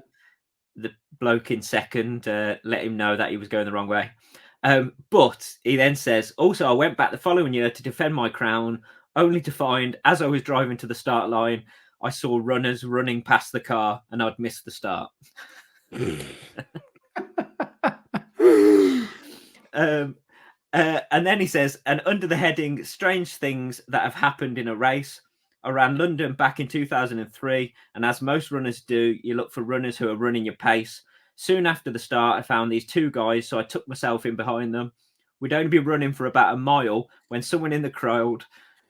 [SPEAKER 1] bloke in second let him know that he was going the wrong way. But he then says, also, I went back the following year to defend my crown, only to find, as I was driving to the start line, I saw runners running past the car and I'd missed the start. And then he says, and under the heading, strange things that have happened in a race, I ran London back in 2003, and as most runners do, you look for runners who are running your pace. Soon after the start, I found these 2 guys, so I took myself in behind them. We'd only been running for about a mile when someone in the crowd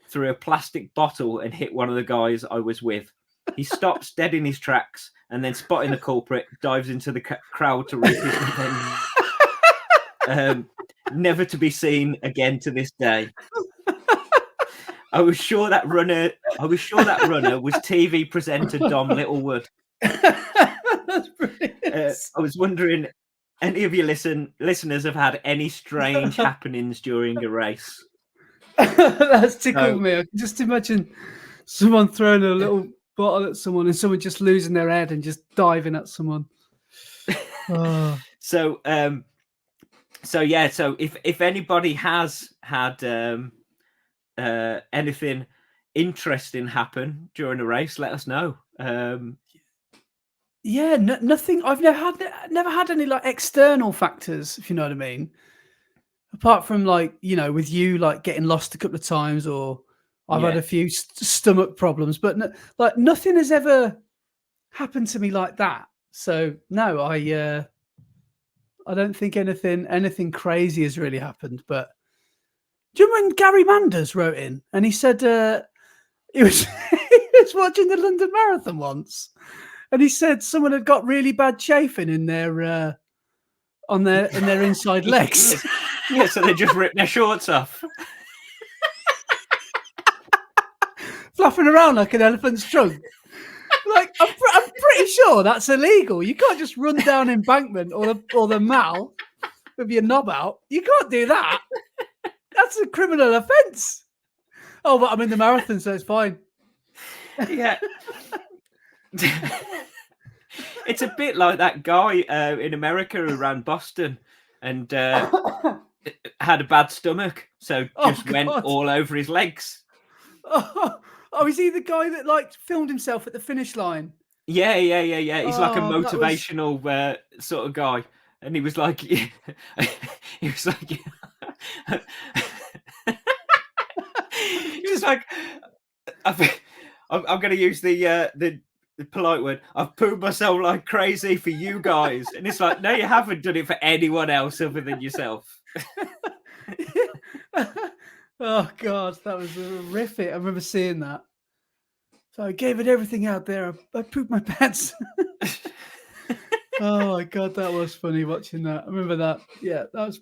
[SPEAKER 1] threw a plastic bottle and hit one of the guys I was with. He stops dead in his tracks, and then spotting the culprit, dives into the crowd to wreak his revenge. Never to be seen again to this day. I was sure that runner was TV presenter Dom Littlewood.
[SPEAKER 2] That's brilliant.
[SPEAKER 1] I was wondering, any of your listeners have had any strange happenings during a race?
[SPEAKER 2] That's tickled me. I can just imagine someone throwing a little bottle at someone and someone just losing their head and just diving at someone. Oh.
[SPEAKER 1] So if anybody has had anything interesting happen during a race, let us know.
[SPEAKER 2] Nothing. I've never had any like external factors, if you know what I mean. Apart from like, with you like getting lost a couple of times, or I've had a few stomach problems, but nothing has ever happened to me like that. So no, I I don't think anything crazy has really happened. But do you remember when Gary Manders wrote in and he said he was he was watching the London Marathon once, and he said someone had got really bad chafing in their in their inside legs.
[SPEAKER 1] Yeah, so they just ripped their shorts off.
[SPEAKER 2] Flapping around like an elephant's trunk. Like, I'm pretty sure that's illegal. You can't just run down embankment or the mall with your knob out. You can't do that. That's a criminal offence. Oh, but I'm in the marathon, so it's fine.
[SPEAKER 1] Yeah. It's a bit like that guy in America who ran Boston and had a bad stomach, so just went all over his legs.
[SPEAKER 2] Oh, is he the guy that like filmed himself at the finish line?
[SPEAKER 1] Yeah. He's like a motivational sort of guy, and he was like, he was like, he was like, I'm going to use the polite word. I've pooed myself like crazy for you guys, and it's like, no, you haven't done it for anyone else other than yourself.
[SPEAKER 2] Oh God, that was horrific. I remember seeing that. So I gave it everything out there. I pooped my pants. Oh my God, that was funny watching that. I remember that. Yeah, that was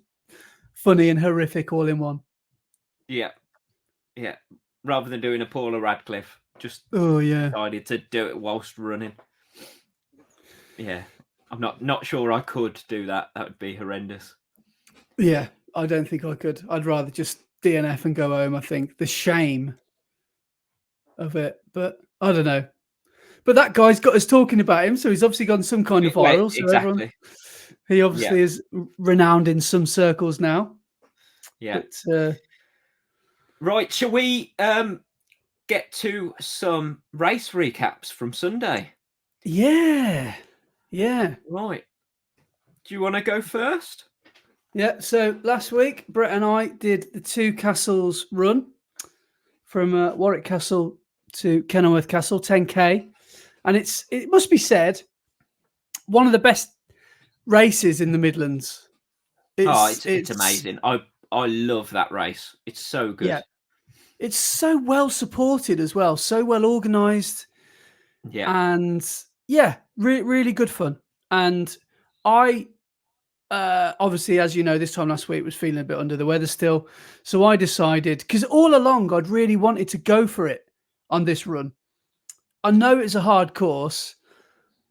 [SPEAKER 2] funny and horrific all in one.
[SPEAKER 1] Yeah. Rather than doing a Paula Radcliffe, just decided to do it whilst running. Yeah, I'm not sure I could do that. That would be horrendous.
[SPEAKER 2] Yeah, I don't think I could. I'd rather just DNF and go home. I think the shame of it, but I don't know. But that guy's got us talking about him, so he's obviously gone some kind of viral. So
[SPEAKER 1] exactly.
[SPEAKER 2] He obviously is renowned in some circles now.
[SPEAKER 1] Yeah.
[SPEAKER 2] But,
[SPEAKER 1] right, shall we get to some race recaps from Sunday?
[SPEAKER 2] Yeah.
[SPEAKER 1] Right. Do you want to go first?
[SPEAKER 2] Yeah, so last week, Brett and I did the Two Castles run from Warwick Castle to Kenilworth Castle, 10K. And it must be said, one of the best races in the Midlands.
[SPEAKER 1] It's amazing. I love that race. It's so good.
[SPEAKER 2] Yeah. It's so well supported as well, so well organised.
[SPEAKER 1] Yeah.
[SPEAKER 2] And really good fun. And I obviously, as you know, this time last week was feeling a bit under the weather still. So I decided, because all along I'd really wanted to go for it on this run. I know it's a hard course,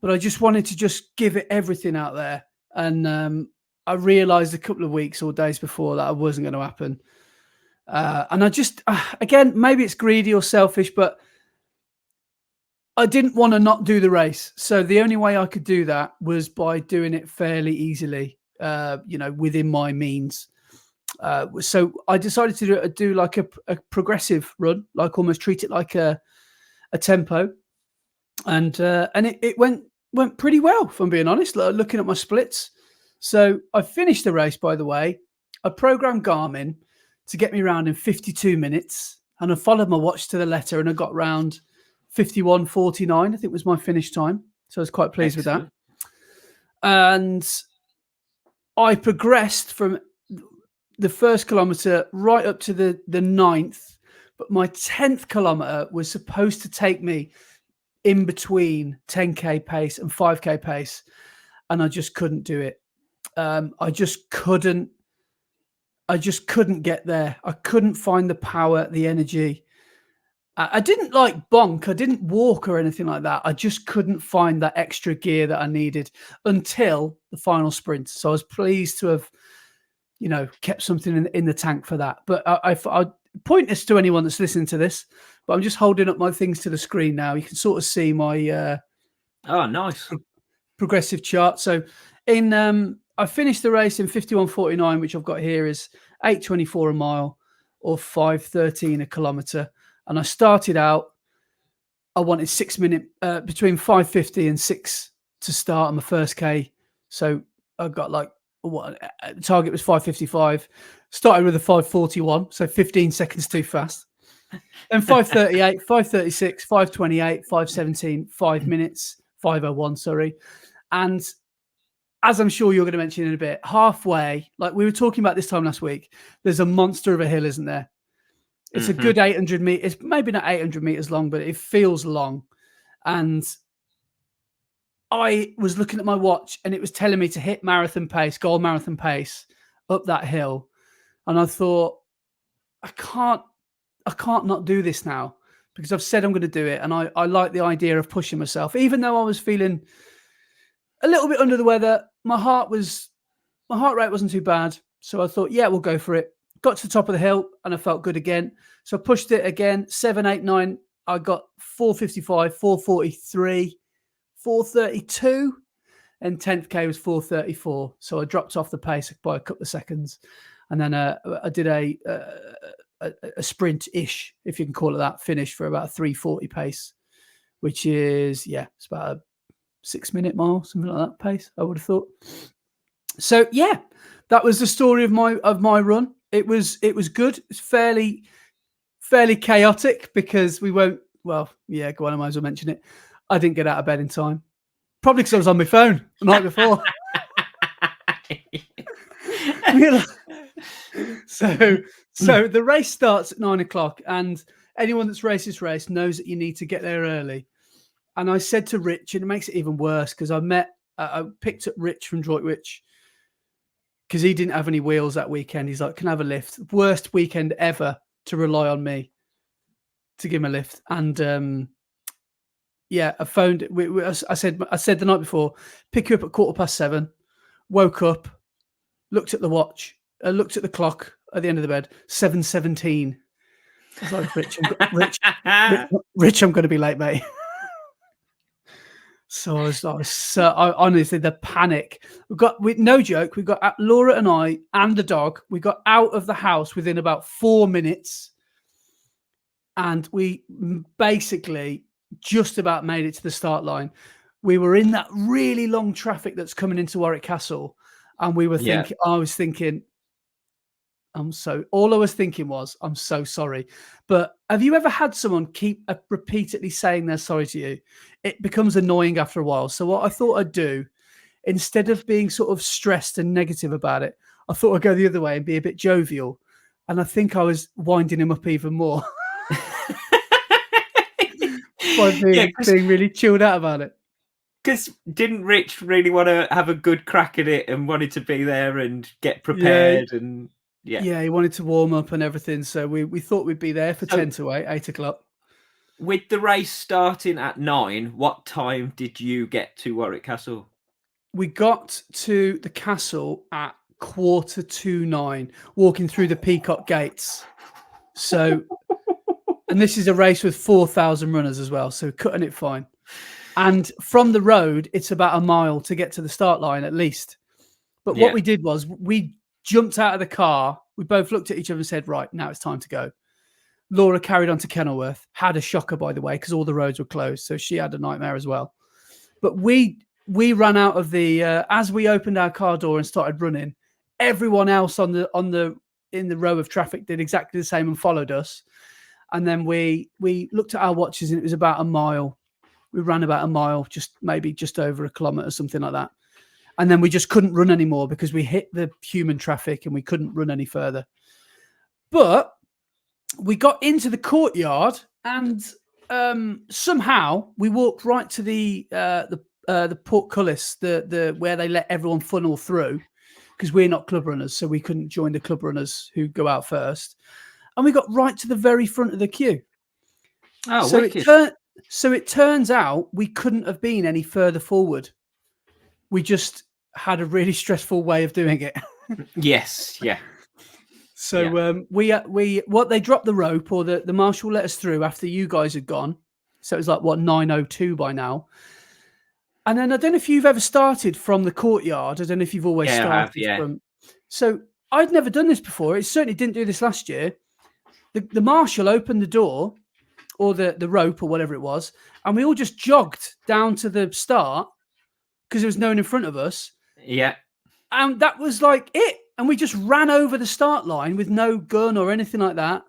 [SPEAKER 2] but I just wanted to just give it everything out there. And I realised a couple of weeks or days before that it wasn't going to happen. And I just, again, maybe it's greedy or selfish, but I didn't want to not do the race. So the only way I could do that was by doing it fairly easily, within my means. So I decided to do like a progressive run, like almost treat it like a tempo. And it went pretty well, if I'm being honest, looking at my splits. So I finished the race, by the way. I programmed Garmin to get me around in 52 minutes. And I followed my watch to the letter and I got round 51:49, I think was my finish time. So I was quite pleased with that. And I progressed from the first kilometre right up to the 9th. But my 10th kilometre was supposed to take me in between 10K pace and 5K pace. And I just couldn't do it. I just couldn't get there. I couldn't find the power, the energy. I didn't like bonk. I didn't walk or anything like that. I just couldn't find that extra gear that I needed until the final sprint. So I was pleased to have, kept something in the tank for that. But I point this to anyone that's listening to this, but I'm just holding up my things to the screen now. You can sort of see my
[SPEAKER 1] nice
[SPEAKER 2] progressive chart. So I finished the race in 51:49, which I've got here is 8:24 a mile or 5:13 a kilometre. And I started out, I wanted 6 minutes, between 5:50 and 6 to start on my first K. So I got the target was 5:55. Started with a 5:41, so 15 seconds too fast. Then 5:38, 5:36, 5:28, 5:17, 5 minutes, 5:01, sorry. And as I'm sure you're going to mention in a bit, halfway, like we were talking about this time last week, there's a monster of a hill, isn't there? It's a good 800 meters. It's maybe not 800 meters long, but it feels long. And I was looking at my watch and it was telling me to hit marathon pace, goal marathon pace up that hill. And I thought, I can't not do this now because I've said I'm going to do it. And I like the idea of pushing myself, even though I was feeling a little bit under the weather. My heart rate wasn't too bad. So I thought, yeah, we'll go for it. Got to the top of the hill and I felt good again. So I pushed it again, 7, 8, 9. I got 4:55, 4:43, 4:32, and 10th K was 4:34. So I dropped off the pace by a couple of seconds. And then I did a sprint-ish, if you can call it that, finish for about 3:40 pace, which is, it's about a 6-minute mile, something like that pace, I would have thought. So, yeah, that was the story of my run. It was good. It's fairly chaotic because we won't. Well, yeah, go on. I might as well mention it. I didn't get out of bed in time, probably because I was on my phone the night before. So the race starts at 9 o'clock, and anyone that's raced this race knows that you need to get there early. And I said to Rich, and it makes it even worse because I picked up Rich from Droitwich because he didn't have any wheels that weekend. He's like, can I have a lift? Worst weekend ever to rely on me to give him a lift. And I phoned. I said the night before, pick you up at 7:15. Woke up, looked at the watch, looked at the clock at the end of the bed, 7:17. I was like, Rich, I'm going to be late, mate. So I honestly, the panic. No joke, we got Laura and I and the dog. We got out of the house within about 4 minutes, and we basically just about made it to the start line. We were in that really long traffic that's coming into Warwick Castle, and we were thinking. I was thinking. All I was thinking was, I'm so sorry. But have you ever had someone keep repeatedly saying they're sorry to you? It becomes annoying after a while. So what I thought I'd do, instead of being sort of stressed and negative about it, I thought I'd go the other way and be a bit jovial. And I think I was winding him up even more by being really chilled out about it.
[SPEAKER 1] Because didn't Rich really want to have a good crack at it and wanted to be there and get prepared and... Yeah,
[SPEAKER 2] he wanted to warm up and everything. So we thought we'd be there for 10 to 8 o'clock.
[SPEAKER 1] With the race starting at 9, what time did you get to Warwick Castle?
[SPEAKER 2] We got to the castle at 9:15, walking through the Peacock Gates. So, and this is a race with 4,000 runners as well. So cutting it fine. And from the road, it's about a mile to get to the start line at least. But what we did was we jumped out of the car. We both looked at each other and said, right, now it's time to go. Laura carried on to Kenilworth, had a shocker, by the way, because all the roads were closed. So she had a nightmare as well. But we ran out of the, as we opened our car door and started running, everyone else in the row of traffic did exactly the same and followed us. And then we looked at our watches and it was about a mile. We ran about a mile, maybe just over a kilometre, something like that. And then we just couldn't run anymore because we hit the human traffic and we couldn't run any further. But we got into the courtyard and somehow we walked right to the portcullis, the where they let everyone funnel through, because we're not club runners, so we couldn't join the club runners who go out first. And we got right to the very front of the queue.
[SPEAKER 1] Oh,
[SPEAKER 2] so it turns out we couldn't have been any further forward. We just had a really stressful way of doing it.
[SPEAKER 1] Yes, yeah.
[SPEAKER 2] So they dropped the rope, or the marshal let us through after you guys had gone. So it was like 9:02 by now. And then I don't know if you've ever started from the courtyard. I don't know if you've always started from. So I'd never done this before. It certainly didn't do this last year. The marshal opened the door, or the rope, or whatever it was, and we all just jogged down to the start because there was no one in front of us.
[SPEAKER 1] Yeah.
[SPEAKER 2] And that was like it. And we just ran over the start line with no gun or anything like that.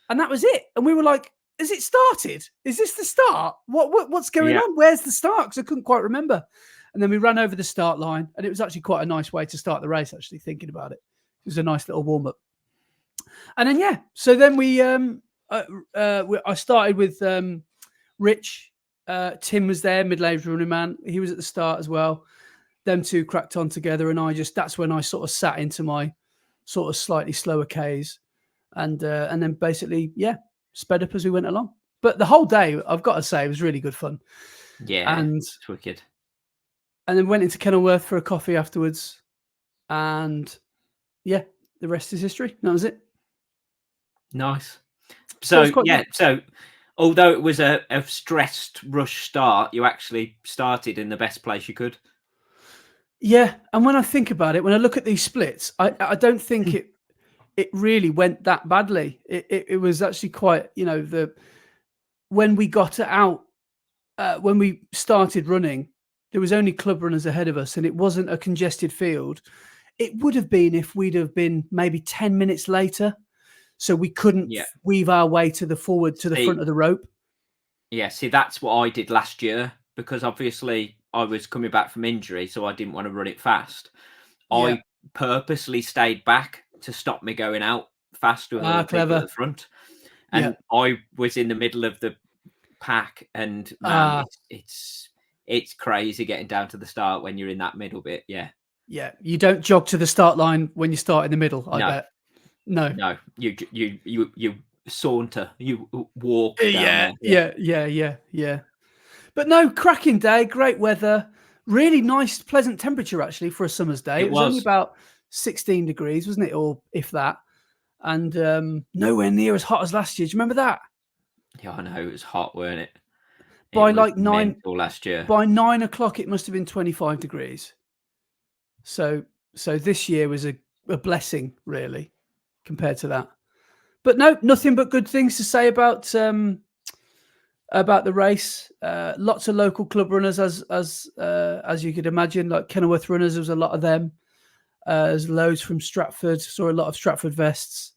[SPEAKER 2] And that was it. And we were like, has it started? Is this the start? What's going on? Where's the start? Because I couldn't quite remember. And then we ran over the start line, and it was actually quite a nice way to start the race, actually, thinking about it. It was a nice little warm-up. And then, so then I started with Rich. Tim was there, middle-aged running man. He was at the start as well. Them two cracked on together, and that's when I sort of sat into my sort of slightly slower Ks, and then basically, sped up as we went along. But the whole day, I've got to say, it was really good fun.
[SPEAKER 1] Yeah,
[SPEAKER 2] and
[SPEAKER 1] it's wicked.
[SPEAKER 2] And then went into Kenilworth for a coffee afterwards, and the rest is history. That was it.
[SPEAKER 1] Nice. So so although it was a stressed rush start, you actually started in the best place you could.
[SPEAKER 2] Yeah, and when I think about it, when I look at these splits, I don't think it really went that badly. It was actually quite, when we got out, when we started running, there was only club runners ahead of us, and it wasn't a congested field. It would have been if we'd have been maybe 10 minutes later, so we couldn't weave our way to the front of the rope.
[SPEAKER 1] Yeah, see, that's what I did last year, because obviously I was coming back from injury, so I didn't want to run it fast. I purposely stayed back to stop me going out faster with other people at the front. And I was in the middle of the pack, and man, it's crazy getting down to the start when you're in that middle bit. Yeah,
[SPEAKER 2] you don't jog to the start line when you start in the middle. I bet. No,
[SPEAKER 1] you saunter, you walk down
[SPEAKER 2] there. Yeah. But no, cracking day, great weather, really nice, pleasant temperature actually for a summer's day. It was only about 16 degrees, wasn't it, or if that, and nowhere near as hot as last year. Do you remember that?
[SPEAKER 1] Yeah, I know, it was hot, weren't it?
[SPEAKER 2] By like 9
[SPEAKER 1] last year.
[SPEAKER 2] By 9 o'clock, it must have been 25 degrees. So this year was a blessing, really, compared to that. But no, nothing but good things to say about the race. Lots of local club runners, as you could imagine, like Kenilworth runners. There was a lot of them. There's loads from Stratford. Saw a lot of Stratford vests.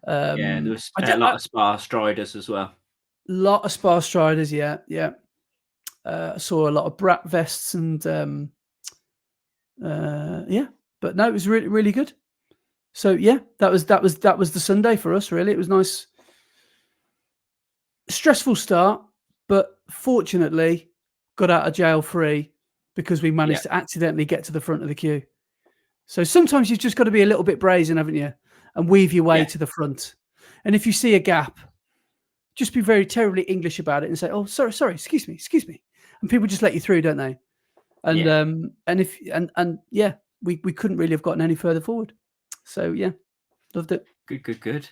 [SPEAKER 1] There was a lot of Spa Striders as well.
[SPEAKER 2] Lot of Spa Striders, yeah. I saw a lot of Brat vests and but no, it was really, really good. So that was the Sunday for us. Really, it was nice. Stressful start, but fortunately got out of jail free because we managed to accidentally get to the front of the queue. So sometimes you've just got to be a little bit brazen, haven't you, and weave your way to the front. And if you see a gap, just be very terribly English about it and say, "Oh, sorry, excuse me," and people just let you through, don't they? And we couldn't really have gotten any further forward. So loved it.
[SPEAKER 1] Good.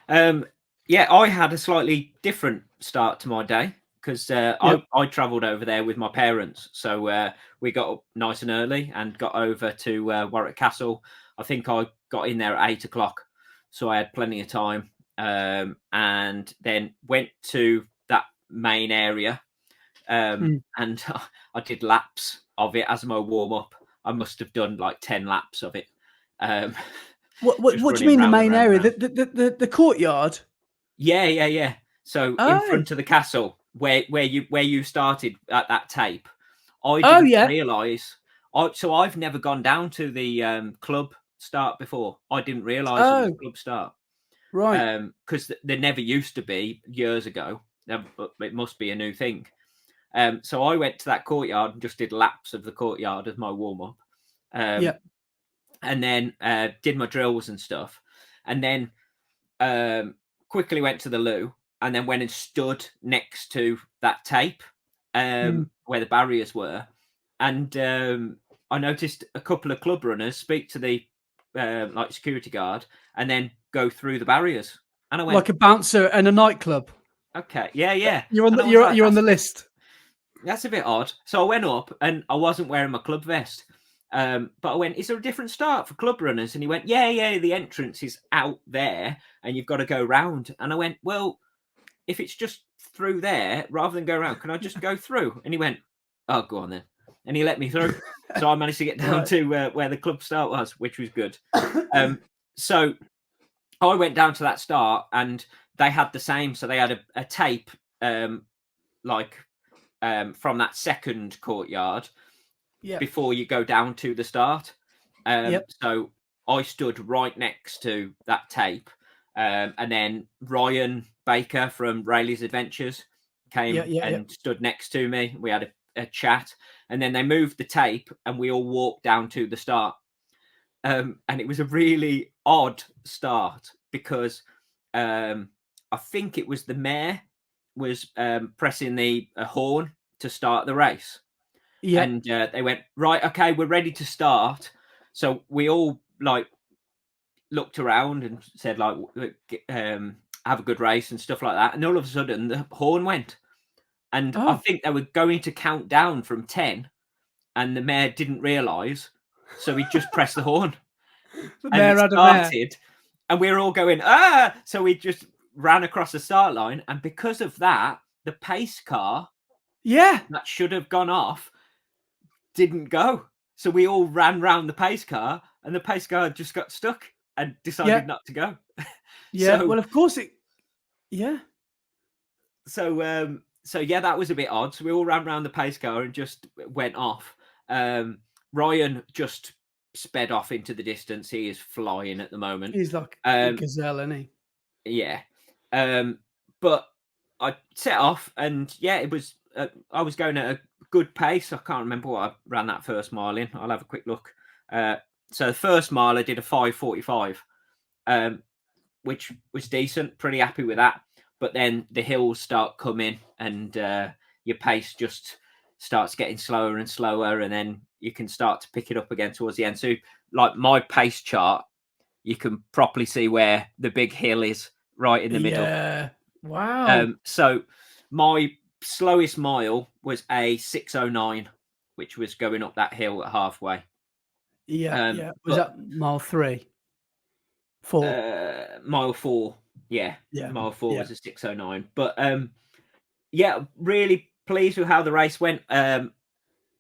[SPEAKER 1] I had a slightly different start to my day because I travelled over there with my parents. So we got up nice and early and got over to Warwick Castle. I think I got in there at 8 o'clock, so I had plenty of time. And then went to that main area, and I did laps of it as my warm up. I must have done like 10 laps of it.
[SPEAKER 2] What do you mean the main area? The courtyard?
[SPEAKER 1] Yeah. So in front of the castle, where you started at that tape, I didn't realise. So I've never gone down to the club start before. I didn't realise it was a club start,
[SPEAKER 2] right?
[SPEAKER 1] Because there never used to be years ago. It must be a new thing. So I went to that courtyard and just did laps of the courtyard as my warm up. And then did my drills and stuff, and then quickly went to the loo, and then went and stood next to that tape where the barriers were, and I noticed a couple of club runners speak to the like security guard, and then go through the barriers, and I went
[SPEAKER 2] like a bouncer in a nightclub.
[SPEAKER 1] Okay, yeah.
[SPEAKER 2] You're on the list.
[SPEAKER 1] That's a bit odd. So I went up, and I wasn't wearing my club vest. But I went, is there a different start for club runners? And he went, yeah, the entrance is out there and you've got to go round. And I went, well, if it's just through there, rather than go around, can I just go through? And he went, oh, go on then. And he let me through. So I managed to get down to where the club start was, which was good. So I went down to that start, and they had the same. So they had a tape, like from that second courtyard
[SPEAKER 2] Yeah.
[SPEAKER 1] before you go down to the start.
[SPEAKER 2] Yep.
[SPEAKER 1] So I stood right next to that tape, and then Ryan Baker from Rayleigh's Adventures
[SPEAKER 2] Yeah.
[SPEAKER 1] came
[SPEAKER 2] Yeah. Yeah.
[SPEAKER 1] and stood next to me. We had a chat, and then they moved the tape, and we all walked down to the start. And it was a really odd start because I think it was the mayor was pressing the horn to start the race,
[SPEAKER 2] Yeah.
[SPEAKER 1] and they went, right, okay, we're ready to start. So we all like looked around and said like, have a good race and stuff like that. And all of a sudden the horn went, and I
[SPEAKER 2] Oh,
[SPEAKER 1] think they were going to count down from 10, and the mayor didn't realise, so he just pressed the horn,
[SPEAKER 2] the
[SPEAKER 1] and
[SPEAKER 2] mayor
[SPEAKER 1] it
[SPEAKER 2] had a mare.
[SPEAKER 1] started, and we were all going, ah! So we just ran across the start line, and because of that, the pace car
[SPEAKER 2] Yeah.
[SPEAKER 1] that should have gone off didn't go. So we all ran round the pace car, and the pace car just got stuck and
[SPEAKER 2] Yeah.
[SPEAKER 1] decided not to go.
[SPEAKER 2] Yeah.
[SPEAKER 1] So
[SPEAKER 2] Well, of course it. Yeah.
[SPEAKER 1] so yeah, that was a bit odd. So we all ran round the pace car and just went off. Ryan just sped off into the distance. He is flying at the moment.
[SPEAKER 2] He's like a
[SPEAKER 1] Um,
[SPEAKER 2] gazelle, isn't he?
[SPEAKER 1] yeah. But I set off, and yeah, it was. I was going at a good pace. I can't remember what I ran that first mile in. I'll have a quick look. So the first mile I did a 5:45, which was decent. Pretty happy with that. But then the hills start coming, and your pace just starts getting slower and slower, and then you can start to pick it up again towards the end. So, like my pace chart, you can properly see where the big hill is right in the middle.
[SPEAKER 2] Yeah. Wow.
[SPEAKER 1] So my slowest mile was a 6:09, which was going up that hill at halfway.
[SPEAKER 2] Yeah. Yeah. Was
[SPEAKER 1] But
[SPEAKER 2] that mile 3, 4?
[SPEAKER 1] mile 4, yeah,
[SPEAKER 2] Yeah.
[SPEAKER 1] mile 4
[SPEAKER 2] Yeah.
[SPEAKER 1] was a 6:09. But yeah, really pleased with how the race went.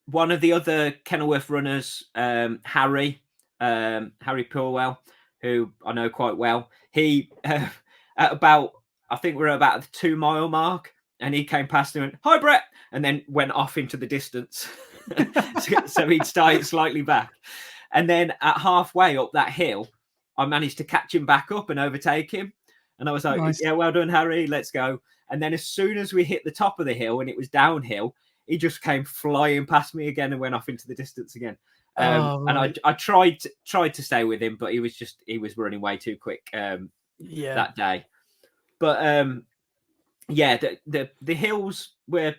[SPEAKER 1] One of the other Kenilworth runners, Harry Purwell, who I know quite well, he at about, I think we're about the 2 mile mark, and he came past and went, "Hi, Brett," and then went off into the distance. So he'd started slightly back, and then at halfway up that hill, I managed to catch him back up and overtake him. And I was like,
[SPEAKER 2] Nice.
[SPEAKER 1] "Yeah, well done, Harry. Let's go." And then as soon as we hit the top of the hill and it was downhill, he just came flying past me again and went off into the distance again.
[SPEAKER 2] Oh,
[SPEAKER 1] And
[SPEAKER 2] right.
[SPEAKER 1] I tried to stay with him, but he was running way too quick
[SPEAKER 2] Yeah.
[SPEAKER 1] that day. But yeah, the hills were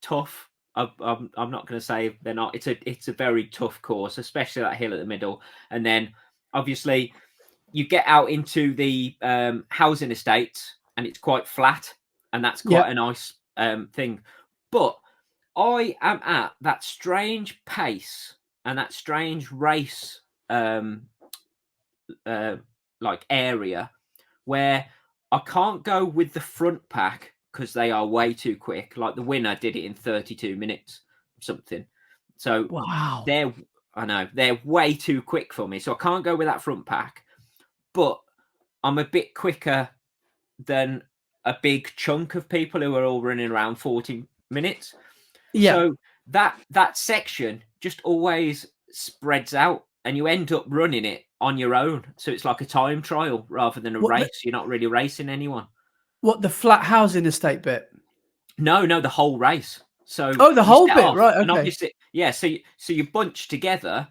[SPEAKER 1] tough. I'm not going to say they're not. It's a very tough course, especially that hill at the middle. And then obviously you get out into the housing estates, and it's quite flat, and that's quite
[SPEAKER 2] Yeah.
[SPEAKER 1] a nice thing. But I am at that strange pace and that strange race like area where I can't go with the front pack because they are way too quick. Like the winner did it in 32 minutes, something. So
[SPEAKER 2] Wow.
[SPEAKER 1] they're way too quick for me. So I can't go with that front pack. But I'm a bit quicker than a big chunk of people who are all running around 40 minutes.
[SPEAKER 2] Yeah.
[SPEAKER 1] So that section just always spreads out, and you end up running it on your own. So it's like a time trial rather than a
[SPEAKER 2] What the
[SPEAKER 1] race. You're not really racing anyone.
[SPEAKER 2] flat housing estate bit?
[SPEAKER 1] No, the whole race. So
[SPEAKER 2] Oh, the
[SPEAKER 1] you
[SPEAKER 2] whole
[SPEAKER 1] set
[SPEAKER 2] bit,
[SPEAKER 1] off,
[SPEAKER 2] right?
[SPEAKER 1] and
[SPEAKER 2] Okay.
[SPEAKER 1] obviously, yeah. So you bunch together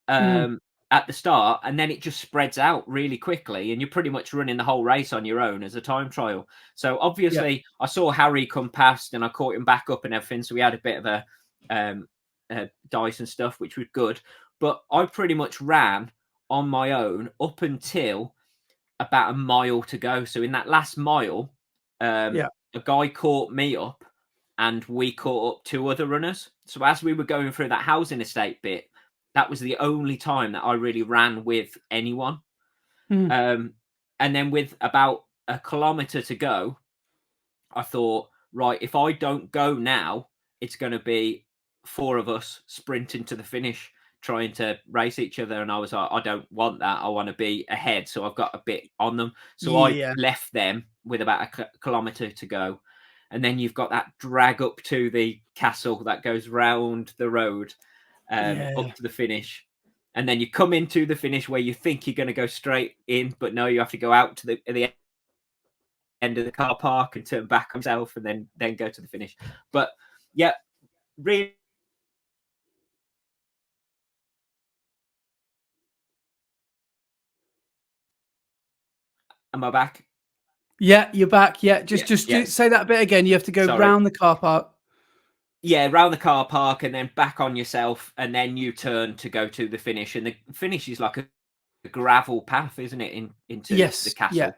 [SPEAKER 2] Mm.
[SPEAKER 1] at the start, and then it just spreads out really quickly, and you're pretty much running the whole race on your own as a time trial. So
[SPEAKER 2] Yeah.
[SPEAKER 1] obviously, I saw Harry come past, and I caught him back up and everything. So we had a bit of a dice and stuff, which was good. But I pretty much ran on my own up until about a mile to go. So in that last mile,
[SPEAKER 2] Yeah.
[SPEAKER 1] a guy caught me up, and we caught up 2 other runners. So as we were going through that housing estate bit, that was the only time that I really ran with anyone.
[SPEAKER 2] Mm.
[SPEAKER 1] And then with about a kilometre to go, I thought, right, if I don't go now, it's going to be 4 of us sprinting to the finish, trying to race each other. And I was like, I don't want that. I want to be ahead. So I've got a bit on them. So I
[SPEAKER 2] Yeah.
[SPEAKER 1] left them with about a kilometre to go. and then you've got that drag up to the castle that goes round the road up to the finish. And then you come into the finish where you think you're going to go straight in, but no, you have to go out to the end of the car park and turn back on yourself and then go to the finish. But yeah, really. Am I back?
[SPEAKER 2] Yeah, you're back. Yeah, just say that bit again. You have to go round the car park.
[SPEAKER 1] Yeah, round the car park and then back on yourself, and then you turn to go to the finish. And the finish is like a gravel path, isn't it? Into the castle.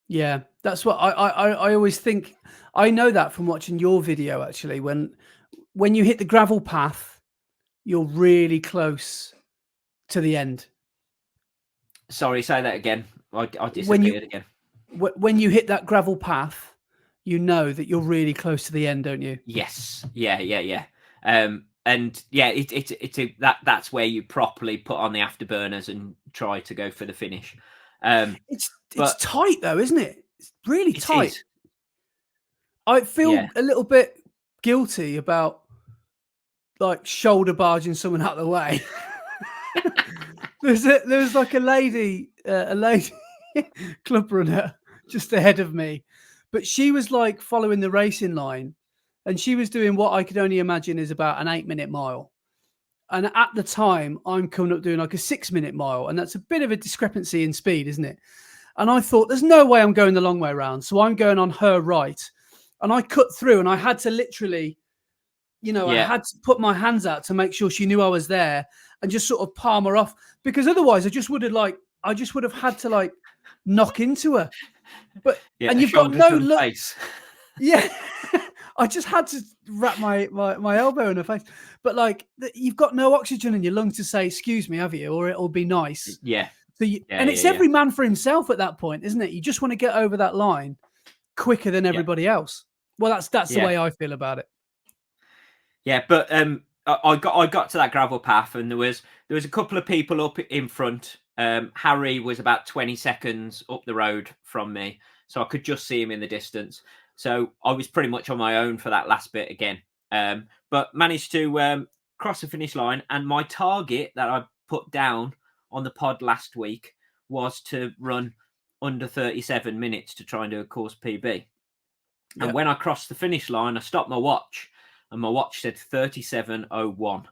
[SPEAKER 2] Yeah. That's what I always think. I know that from watching your video. Actually, when you hit the gravel path, you're really close to the end.
[SPEAKER 1] Sorry, say that again. I disappeared again.
[SPEAKER 2] When you hit that gravel path, you know that you're really close to the end, don't you?
[SPEAKER 1] Yes. Yeah. And yeah, that's where you properly put on the afterburners and try to go for the finish.
[SPEAKER 2] It's tight though, isn't it? It's really tight.
[SPEAKER 1] Is.
[SPEAKER 2] I feel a little bit guilty about like shoulder barging someone out of the way. There's like a lady club runner just ahead of me, but she was like following the racing line, and she was doing what I could only imagine is about an 8-minute mile. And at the time, I'm coming up doing like a 6-minute mile, and that's a bit of a discrepancy in speed, isn't it? And I thought, there's no way I'm going the long way around, so I'm going on her right, and I cut through, and I had to literally, I had to put my hands out to make sure she knew I was there, and just sort of palm her off, because otherwise I just would have had to like knock into her. But and you've got no look. Yeah, I just had to wrap my elbow in her face. But like, you've got no oxygen in your lungs to say, "Excuse me," have you? Or it'll be nice.
[SPEAKER 1] Yeah.
[SPEAKER 2] So it's every man for himself at that point, isn't it? You just want to get over that line quicker than everybody else. Well, that's the way I feel about it.
[SPEAKER 1] Yeah, but I got to that gravel path, and there was a couple of people up in front. Harry was about 20 seconds up the road from me, so I could just see him in the distance. So I was pretty much on my own for that last bit again, but managed to cross the finish line. And my target that I put down on the pod last week was to run under 37 minutes to try and do a course PB. And when I crossed the finish line, I stopped my watch, and my watch said 37:01.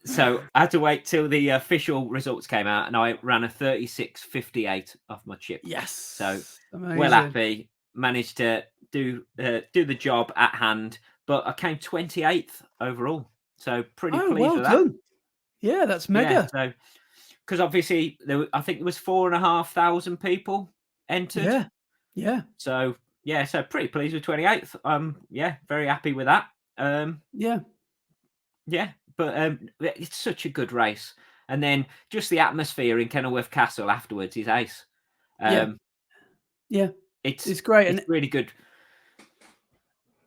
[SPEAKER 1] So I had to wait till the official results came out, and I ran a 36:58 off my chip.
[SPEAKER 2] Yes.
[SPEAKER 1] So
[SPEAKER 2] amazing.
[SPEAKER 1] Well happy, managed to do the job at hand, but I came 28th overall. So pretty pleased with that.
[SPEAKER 2] Done. Yeah, that's mega.
[SPEAKER 1] Yeah, so because obviously I think there was 4,500 people entered.
[SPEAKER 2] Yeah.
[SPEAKER 1] So so pretty pleased with 28th. Very happy with that. Yeah, but it's such a good race, and then just the atmosphere in Kenilworth Castle afterwards is ace. It's great, and it's really good.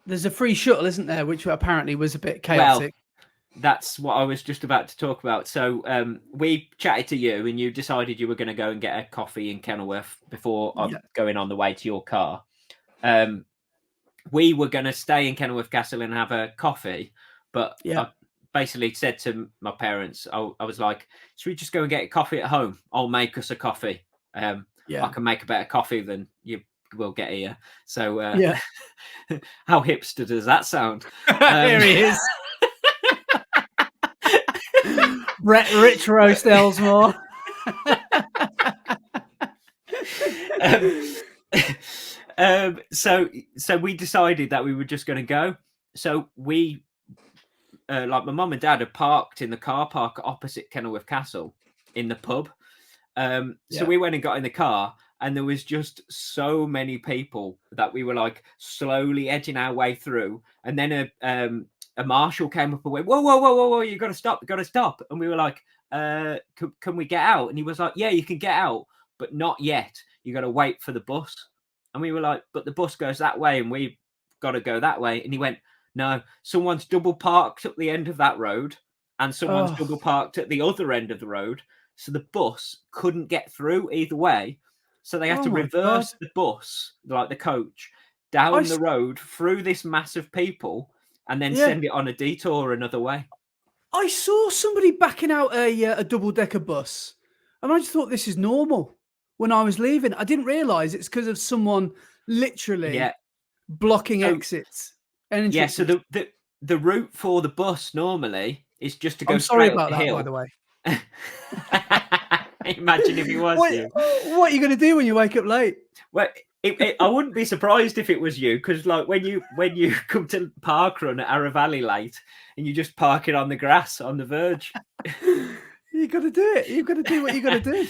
[SPEAKER 2] There's a free shuttle, isn't there, which apparently was a bit chaotic.
[SPEAKER 1] Well, that's what I was just about to talk about. So we chatted to you, and you decided you were going to go and get a coffee in Kenilworth before going on the way to your car. We were going to stay in Kenilworth Castle and have a coffee, but I basically said to my parents, I was like, should we just go and get a coffee at home? I'll make us a coffee. I can make a better coffee than you will get here. So how hipster does that sound?
[SPEAKER 2] Here he is. Brett Rich Roast Elsmore.
[SPEAKER 1] So we decided that we were just going to go. So we, like my mum and dad, had parked in the car park opposite Kenilworth Castle in the pub. So we went and got in the car, and there was just so many people that we were like slowly edging our way through. And then a marshal came up and went, whoa, you got to stop. And we were like, can we get out? And he was like, yeah, you can get out, but not yet. You got to wait for the bus. And we were like, but the bus goes that way, and we've got to go that way. And he went, no, someone's double parked at the end of that road, and someone's double parked at the other end of the road. So the bus couldn't get through either way.
[SPEAKER 3] So they had
[SPEAKER 2] Oh
[SPEAKER 3] to
[SPEAKER 2] my God.
[SPEAKER 3] reverse the bus, like the coach,
[SPEAKER 2] I
[SPEAKER 3] down
[SPEAKER 2] s-
[SPEAKER 3] the road through this mass of people, and then
[SPEAKER 2] yeah.
[SPEAKER 3] send it on a detour another way.
[SPEAKER 2] I saw somebody backing out a double decker bus, and I just thought this is normal. When I was leaving, I didn't realise it's because of someone
[SPEAKER 3] Yeah.
[SPEAKER 2] literally blocking
[SPEAKER 3] So
[SPEAKER 2] exits and
[SPEAKER 3] yeah. So
[SPEAKER 2] entrances.
[SPEAKER 3] the route for the bus normally is just to go
[SPEAKER 2] I'm sorry
[SPEAKER 3] straight up
[SPEAKER 2] about
[SPEAKER 3] the
[SPEAKER 2] that, by
[SPEAKER 3] hill.
[SPEAKER 2] the way.
[SPEAKER 3] Imagine if it was
[SPEAKER 2] What
[SPEAKER 3] you.
[SPEAKER 2] what are you going to do when you wake up late?
[SPEAKER 3] Well, I wouldn't be surprised if it was you, because like when you come to park run at Arra Valley late and you just park it on the grass on the verge.
[SPEAKER 2] You got to do it. You've got to do what you got to do.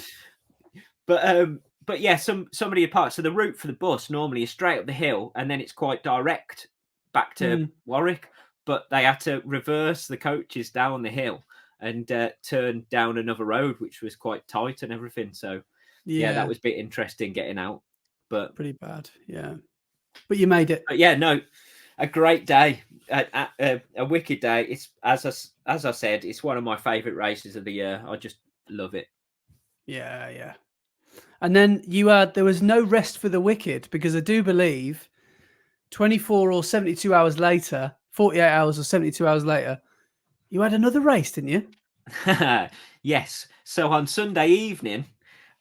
[SPEAKER 3] But yeah, somebody apart. So the route for the bus normally is straight up the hill, and then it's quite direct back to Warwick. But they had to reverse the coaches down the hill and turn down another road, which was quite tight and everything. So yeah, that was a bit interesting getting out. But
[SPEAKER 2] pretty bad. Yeah, but you made it.
[SPEAKER 3] But yeah, no, a great day, a wicked day. It's as I said, it's one of my favourite races of the year. I just love it.
[SPEAKER 2] Yeah, yeah. And then there was no rest for the wicked, because I do believe 24 or 72 hours later, 48 hours or 72 hours later, you had another race, didn't you?
[SPEAKER 3] Yes. So on Sunday evening,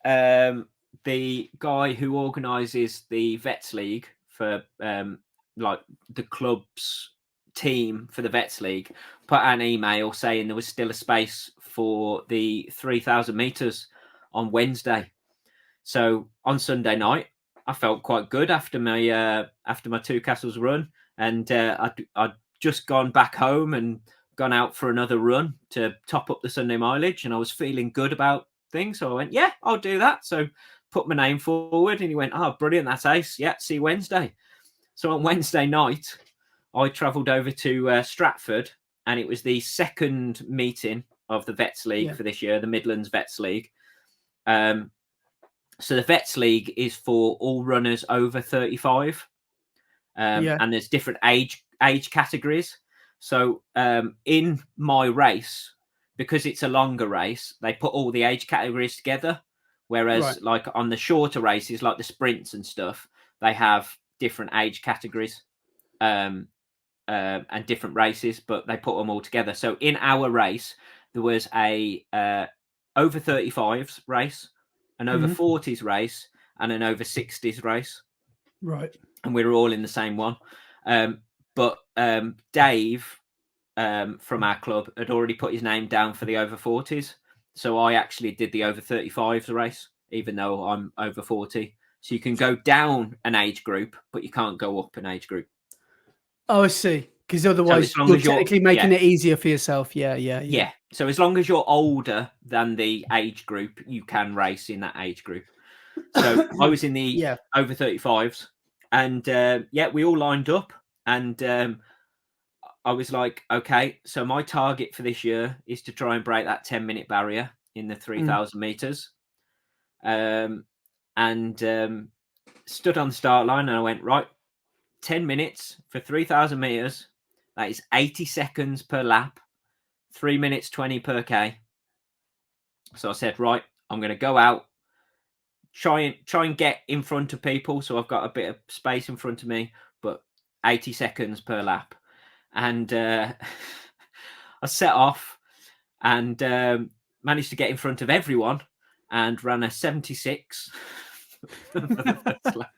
[SPEAKER 3] the guy who organises the Vets League for like the club's team for the Vets League put out an email saying there was still a space for the 3,000 meters on Wednesday. So on Sunday night, I felt quite good after my Two Castles run, and I'd just gone back home and gone out for another run to top up the Sunday mileage, and I was feeling good about things. So I went, yeah, I'll do that. So put my name forward, and he went, oh, brilliant, that's ace. Yeah, see you Wednesday. So on Wednesday night, I travelled over to Stratford, and it was the second meeting of the Vets League for this year, the Midlands Vets League. So the Vets League is for all runners over 35, and there's different age categories. So in my race, because it's a longer race, they put all the age categories together. Whereas like on the shorter races, like the sprints and stuff, they have different age categories and different races, but they put them all together. So in our race, there was a over 35s race, an over 40s race, and an over 60s race.
[SPEAKER 2] Right.
[SPEAKER 3] And we were all in the same one. But Dave from our club had already put his name down for the over 40s. So I actually did the over 35s race, even though I'm over 40. So you can go down an age group, but you can't go up an age group.
[SPEAKER 2] Oh, I see. Because otherwise, you're technically making it easier for yourself. Yeah.
[SPEAKER 3] So as long as you're older than the age group, you can race in that age group. So I was in the over 35s, and we all lined up, and I was like, okay, so my target for this year is to try and break that 10-minute barrier in the 3,000 meters. And stood on the start line, and I went, right, 10 minutes for 3,000 meters. That is 80 seconds per lap, 3 minutes 20 per K. So I said, right, I'm going to go out, try and get in front of people, so I've got a bit of space in front of me, but 80 seconds per lap. And I set off and managed to get in front of everyone and ran a 76 for the first lap.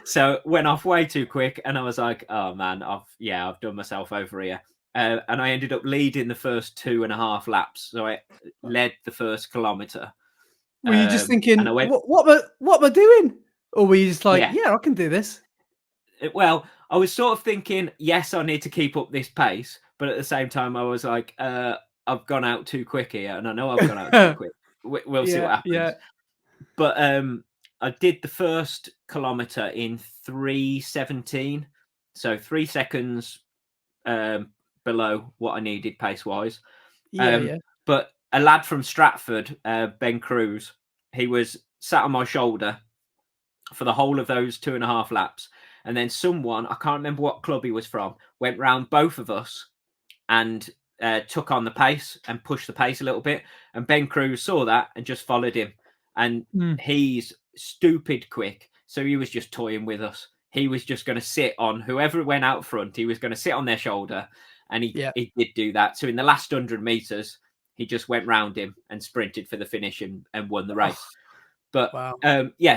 [SPEAKER 3] So went off way too quick, and I was like, oh man, I've done myself over here. And I ended up leading the first 2.5 laps. So I led the first kilometre.
[SPEAKER 2] Were you just thinking,
[SPEAKER 3] and I went,
[SPEAKER 2] what am I doing? Or were you just like, yeah, I can do this?
[SPEAKER 3] Well, I was sort of thinking, yes, I need to keep up this pace. But at the same time, I was like, I've gone out too quick here. And I know I've gone out too quick. We'll see what happens.
[SPEAKER 2] Yeah.
[SPEAKER 3] But I did the first kilometre in 3:17. So 3 seconds below what I needed pace-wise. But a lad from Stratford, Ben Cruz, he was sat on my shoulder for the whole of those 2.5 laps. And then someone, I can't remember what club he was from, went round both of us and took on the pace and pushed the pace a little bit. And Ben Cruz saw that and just followed him. and
[SPEAKER 2] Mm.
[SPEAKER 3] he's stupid quick. So he was just toying with us. He was just going to sit on whoever went out front. He was going to sit on their shoulder, and he did do that. So in the last 100 meters, he just went round him and sprinted for the finish and won the race. But
[SPEAKER 2] wow.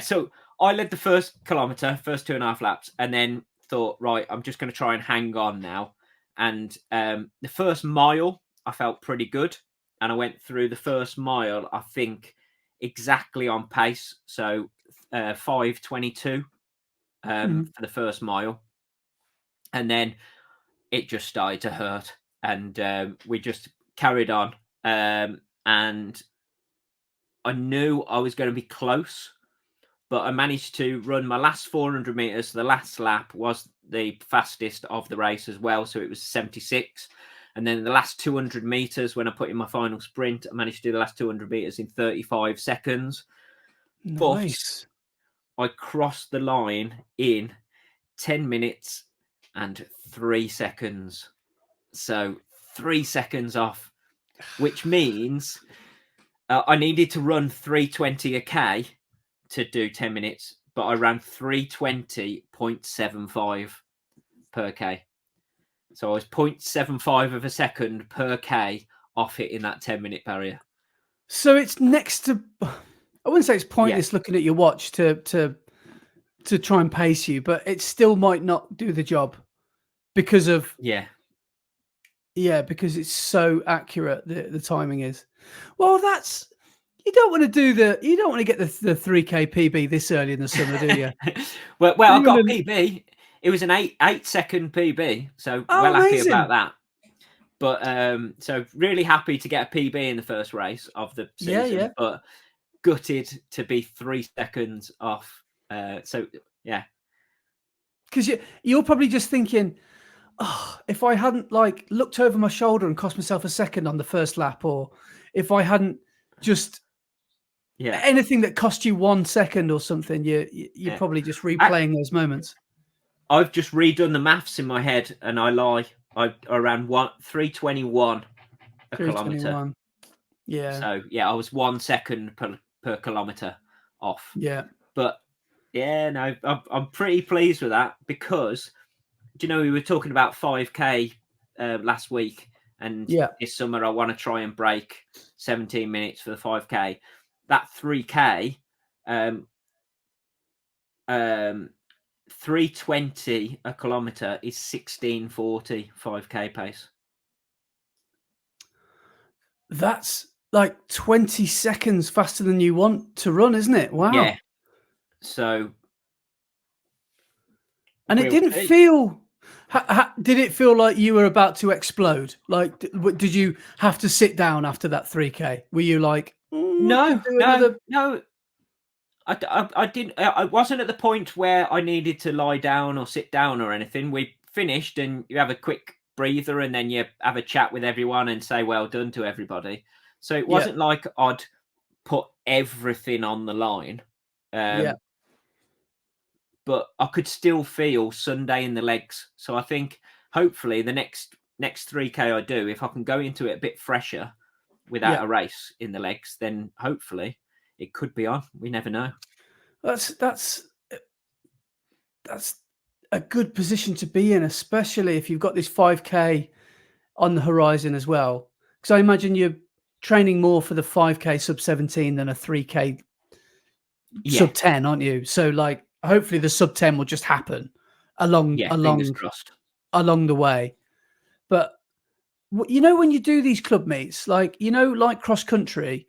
[SPEAKER 3] So I led the first kilometer, first 2.5 laps, and then thought, right, I'm just going to try and hang on now. And the first mile, I felt pretty good. And I went through the first mile, I think, exactly on pace. So 5:22 for the first mile. And then it just started to hurt. And we just carried on. And I knew I was going to be close, but I managed to run my last 400 meters. The last lap was the fastest of the race as well. So it was 76. And then the last 200 meters, when I put in my final sprint, I managed to do the last 200 meters in 35 seconds.
[SPEAKER 2] Nice.
[SPEAKER 3] But I crossed the line in 10 minutes and 3 seconds. So 3 seconds off, which means I needed to run 3:20 a K to do 10 minutes, but I ran 3:20.75 per K. So I was 0.75 of a second per K off hitting that 10-minute barrier.
[SPEAKER 2] So it's next to, I wouldn't say it's pointless looking at your watch to try and pace you, but it still might not do the job because of because it's so accurate. The timing is. Well, that's, you don't want to get the 3K PB this early in the summer, do you?
[SPEAKER 3] well, I got a PB. It was an 8-second PB, so happy about that. But so really happy to get a PB in the first race of the season, but gutted to be 3 seconds off. Because
[SPEAKER 2] you're probably just thinking, oh, if I hadn't looked over my shoulder and cost myself a second on the first lap, or if I hadn't just anything that cost you 1 second or something, you're probably just replaying those moments.
[SPEAKER 3] I've just redone the maths in my head, and I lie. I ran 3:21 a kilometer.
[SPEAKER 2] Yeah.
[SPEAKER 3] So I was 1 second per kilometer off.
[SPEAKER 2] Yeah.
[SPEAKER 3] But no, I'm pretty pleased with that, because do you know, we were talking about 5K last week, and this summer I want to try and break 17 minutes for the 5K. That 3K, 3:20 a kilometer is 16:40 5K pace.
[SPEAKER 2] That's like 20 seconds faster than you want to run, isn't it? Wow.
[SPEAKER 3] Yeah. So,
[SPEAKER 2] and it didn't feel. Did it feel like you were about to explode? Like, did you have to sit down after that 3K? Were you like,
[SPEAKER 3] no? I didn't. I wasn't at the point where I needed to lie down or sit down or anything. We finished, and you have a quick breather, and then you have a chat with everyone and say well done to everybody. So it wasn't like I'd put everything on the line. But I could still feel Sunday in the legs. So I think hopefully the next 3K I do, if I can go into it a bit fresher without a race in the legs, then hopefully it could be on. We never know.
[SPEAKER 2] That's a good position to be in, especially if you've got this 5K on the horizon as well. Because I imagine you're training more for the 5K sub 17 than a 3K sub 10, aren't you? So hopefully the sub 10 will just happen along the way. But when you do these club meets, like cross country,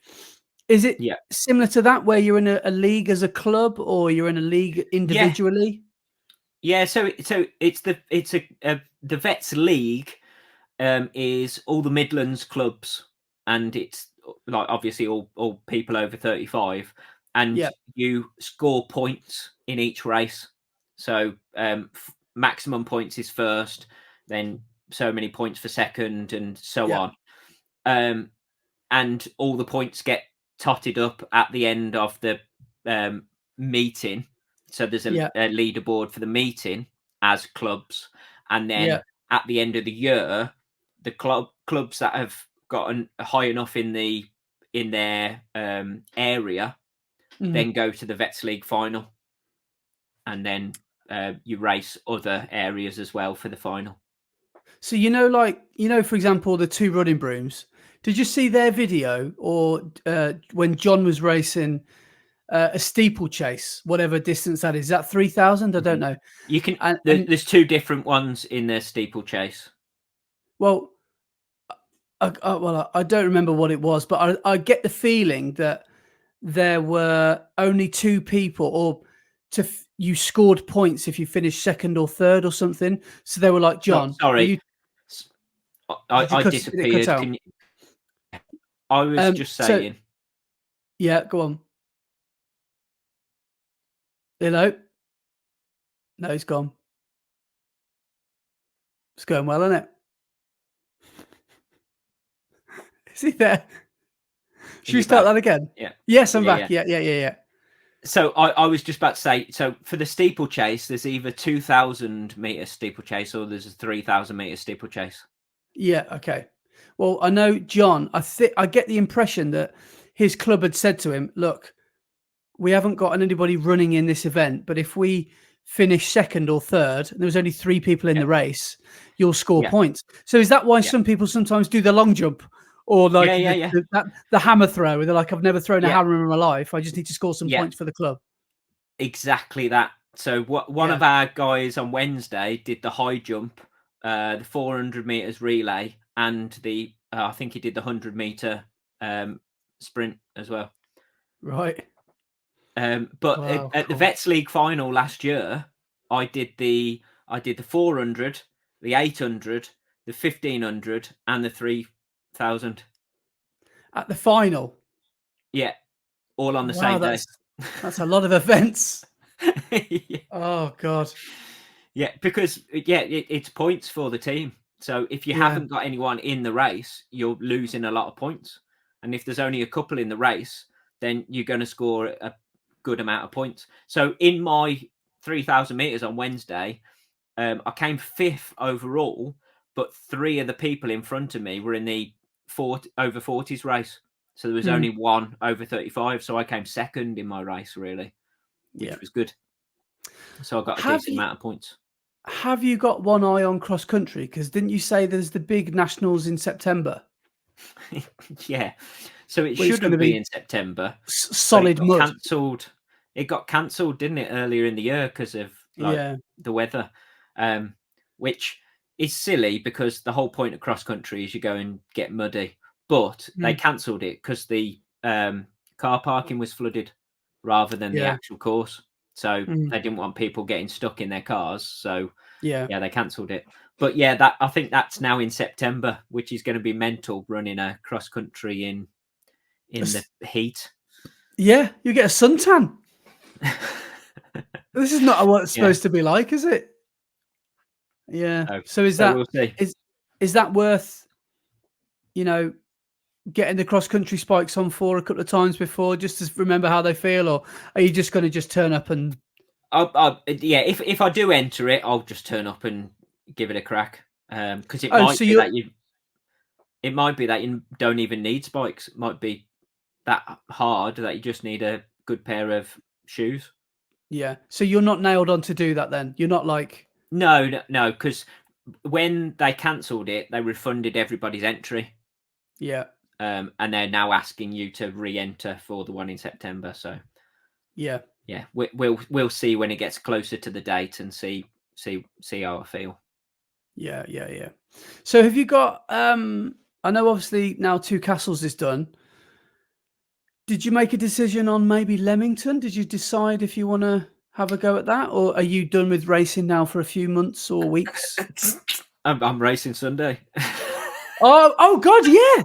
[SPEAKER 2] is it similar to that, where you're in a league as a club, or you're in a league individually?
[SPEAKER 3] So it's the Vets League is all the Midlands clubs, and it's like obviously all people over 35, and you score points in each race. So maximum points is first, then so many points for second, and so on. And all the points get totted up at the end of the meeting. So there's a leaderboard for the meeting as clubs, and then at the end of the year, the clubs that have gotten high enough in their area then go to the Vets League final, and then you race other areas as well for the final.
[SPEAKER 2] So for example, the 2 running brooms. Did you see their video, or when John was racing a steeplechase, whatever distance that is? Is that 3,000? I don't know.
[SPEAKER 3] You can.
[SPEAKER 2] And
[SPEAKER 3] there's 2 different ones in the steeplechase.
[SPEAKER 2] well, I don't remember what it was, but I get the feeling that there were only 2 people, or you scored points if you finished second or third or something. So they were like, John,
[SPEAKER 3] sorry, I
[SPEAKER 2] did it cut
[SPEAKER 3] disappeared.
[SPEAKER 2] out?
[SPEAKER 3] I was just saying.
[SPEAKER 2] Yeah, go on. Hello? No, he's gone. It's going well, isn't it? Is he there? Should we start that again?
[SPEAKER 3] Yeah.
[SPEAKER 2] Yes, I'm back. Yeah.
[SPEAKER 3] So I was just about to say, so for the steeplechase, there's either 2,000 meter steeplechase or there's a 3,000 meter steeplechase.
[SPEAKER 2] Yeah. Okay. Well, I know John. I get the impression that his club had said to him, "Look, we haven't got anybody running in this event, but if we finish second or third, and there was only 3 people in the race, you'll score points." So is that why some people sometimes do the long jump, or like the hammer throw, where they're like, "I've never thrown a hammer in my life. I just need to score some points for the club."
[SPEAKER 3] Exactly that. So one of our guys on Wednesday did the high jump, the 400 meters relay, and the I think he did the 100 meter sprint as well.
[SPEAKER 2] Right.
[SPEAKER 3] But at the Vets League final last year, I did the 400, the 800, the 1,500, and the 3,000.
[SPEAKER 2] At the final.
[SPEAKER 3] Yeah, all on the same day.
[SPEAKER 2] That's a lot of events.
[SPEAKER 3] Yeah.
[SPEAKER 2] Oh God.
[SPEAKER 3] Yeah, because it's points for the team. So if you haven't got anyone in the race, you're losing a lot of points. And if there's only a couple in the race, then you're going to score a good amount of points. So in my 3,000 meters on Wednesday, I came 5th overall, but 3 of the people in front of me were in the over 40s race. So there was only 1 over 35. So I came 2nd in my race, really, which was good. So I got a decent amount of points.
[SPEAKER 2] Have you got one eye on cross country? Because didn't you say there's the big nationals in September?
[SPEAKER 3] Yeah. So it shouldn't be in September.
[SPEAKER 2] Solid mud.
[SPEAKER 3] It got cancelled, didn't it, earlier in the year because of the weather, which is silly because the whole point of cross country is you go and get muddy. But they cancelled it because the car parking was flooded rather than the actual course. So they didn't want people getting stuck in their cars. So they cancelled it. But I think that's now in September, which is going to be mental, running a cross country in the heat. Yeah,
[SPEAKER 2] you get a suntan. This is not what it's supposed to be like, is it? Yeah.
[SPEAKER 3] No.
[SPEAKER 2] So is that worth, getting the cross country spikes on for a couple of times before, just to remember how they feel, or are you just going to just turn up and?
[SPEAKER 3] If I do enter it, I'll just turn up and give it a crack. Because it might be that you don't even need spikes. It might be that hard that you just need a good pair of shoes.
[SPEAKER 2] Yeah. So you're not nailed on to do that then? You're not like...
[SPEAKER 3] No, because when they cancelled it, they refunded everybody's entry.
[SPEAKER 2] Yeah.
[SPEAKER 3] And they're now asking you to re-enter for the one in September. So yeah, we'll see when it gets closer to the date and see how I feel.
[SPEAKER 2] Yeah. So have you got? I know obviously now Two Castles is done. Did you make a decision on maybe Leamington? Did you decide if you want to have a go at that, or are you done with racing now for a few months or weeks?
[SPEAKER 3] I'm racing Sunday.
[SPEAKER 2] Oh God, yeah.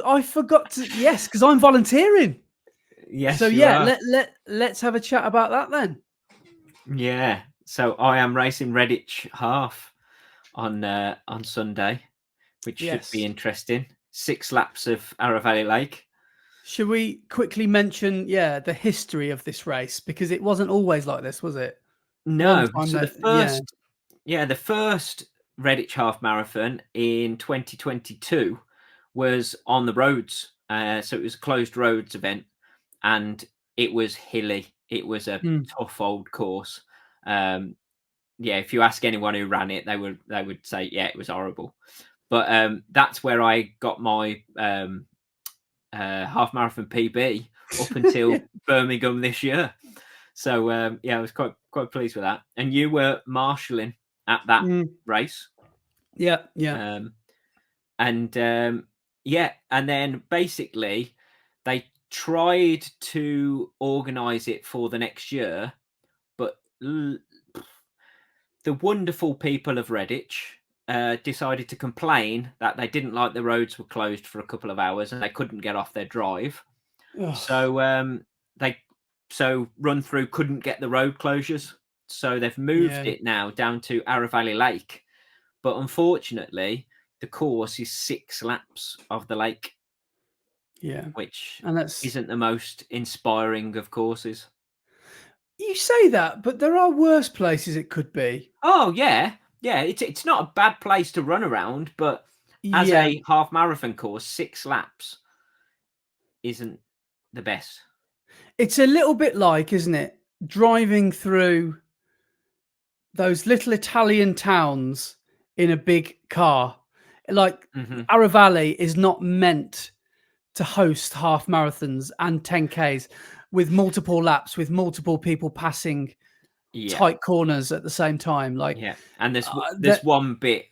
[SPEAKER 2] I forgot to. Yes, because I'm volunteering.
[SPEAKER 3] Yes.
[SPEAKER 2] So let's have a chat about that then.
[SPEAKER 3] Yeah. So I am racing Redditch half on Sunday, which should be interesting. 6 laps of Arrow Valley Lake.
[SPEAKER 2] Should we quickly mention the history of this race, because it wasn't always like this, was it?
[SPEAKER 3] No. So the first Redditch half marathon in 2022 was on the roads, So it was a closed roads event, and it was hilly. It was a tough old course. Yeah, if you ask anyone who ran it, they would say, yeah, it was horrible. But that's where I got my half marathon PB up until Birmingham this year. So yeah, I was quite pleased with that. And you were marshalling at that race.
[SPEAKER 2] Yeah.
[SPEAKER 3] And then basically they tried to organise it for the next year, but the wonderful people of Redditch decided to complain that they didn't like the roads were closed for a couple of hours and they couldn't get off their drive. So Run Through couldn't get the road closures, so they've moved it now down to Arrow Valley Lake. But unfortunately, the course is 6 laps of the lake.
[SPEAKER 2] Yeah,
[SPEAKER 3] which
[SPEAKER 2] and that's
[SPEAKER 3] isn't the most inspiring of courses.
[SPEAKER 2] You say that, but there are worse places it could be.
[SPEAKER 3] Oh yeah. It's not a bad place to run around, but as a half marathon course, 6 laps isn't the best.
[SPEAKER 2] It's a little bit like, isn't it, driving through those little Italian towns in a big car. Like Arrow Valley is not meant to host half marathons and 10Ks with multiple laps, with multiple people passing tight corners at the same time. Like,
[SPEAKER 3] and there's one bit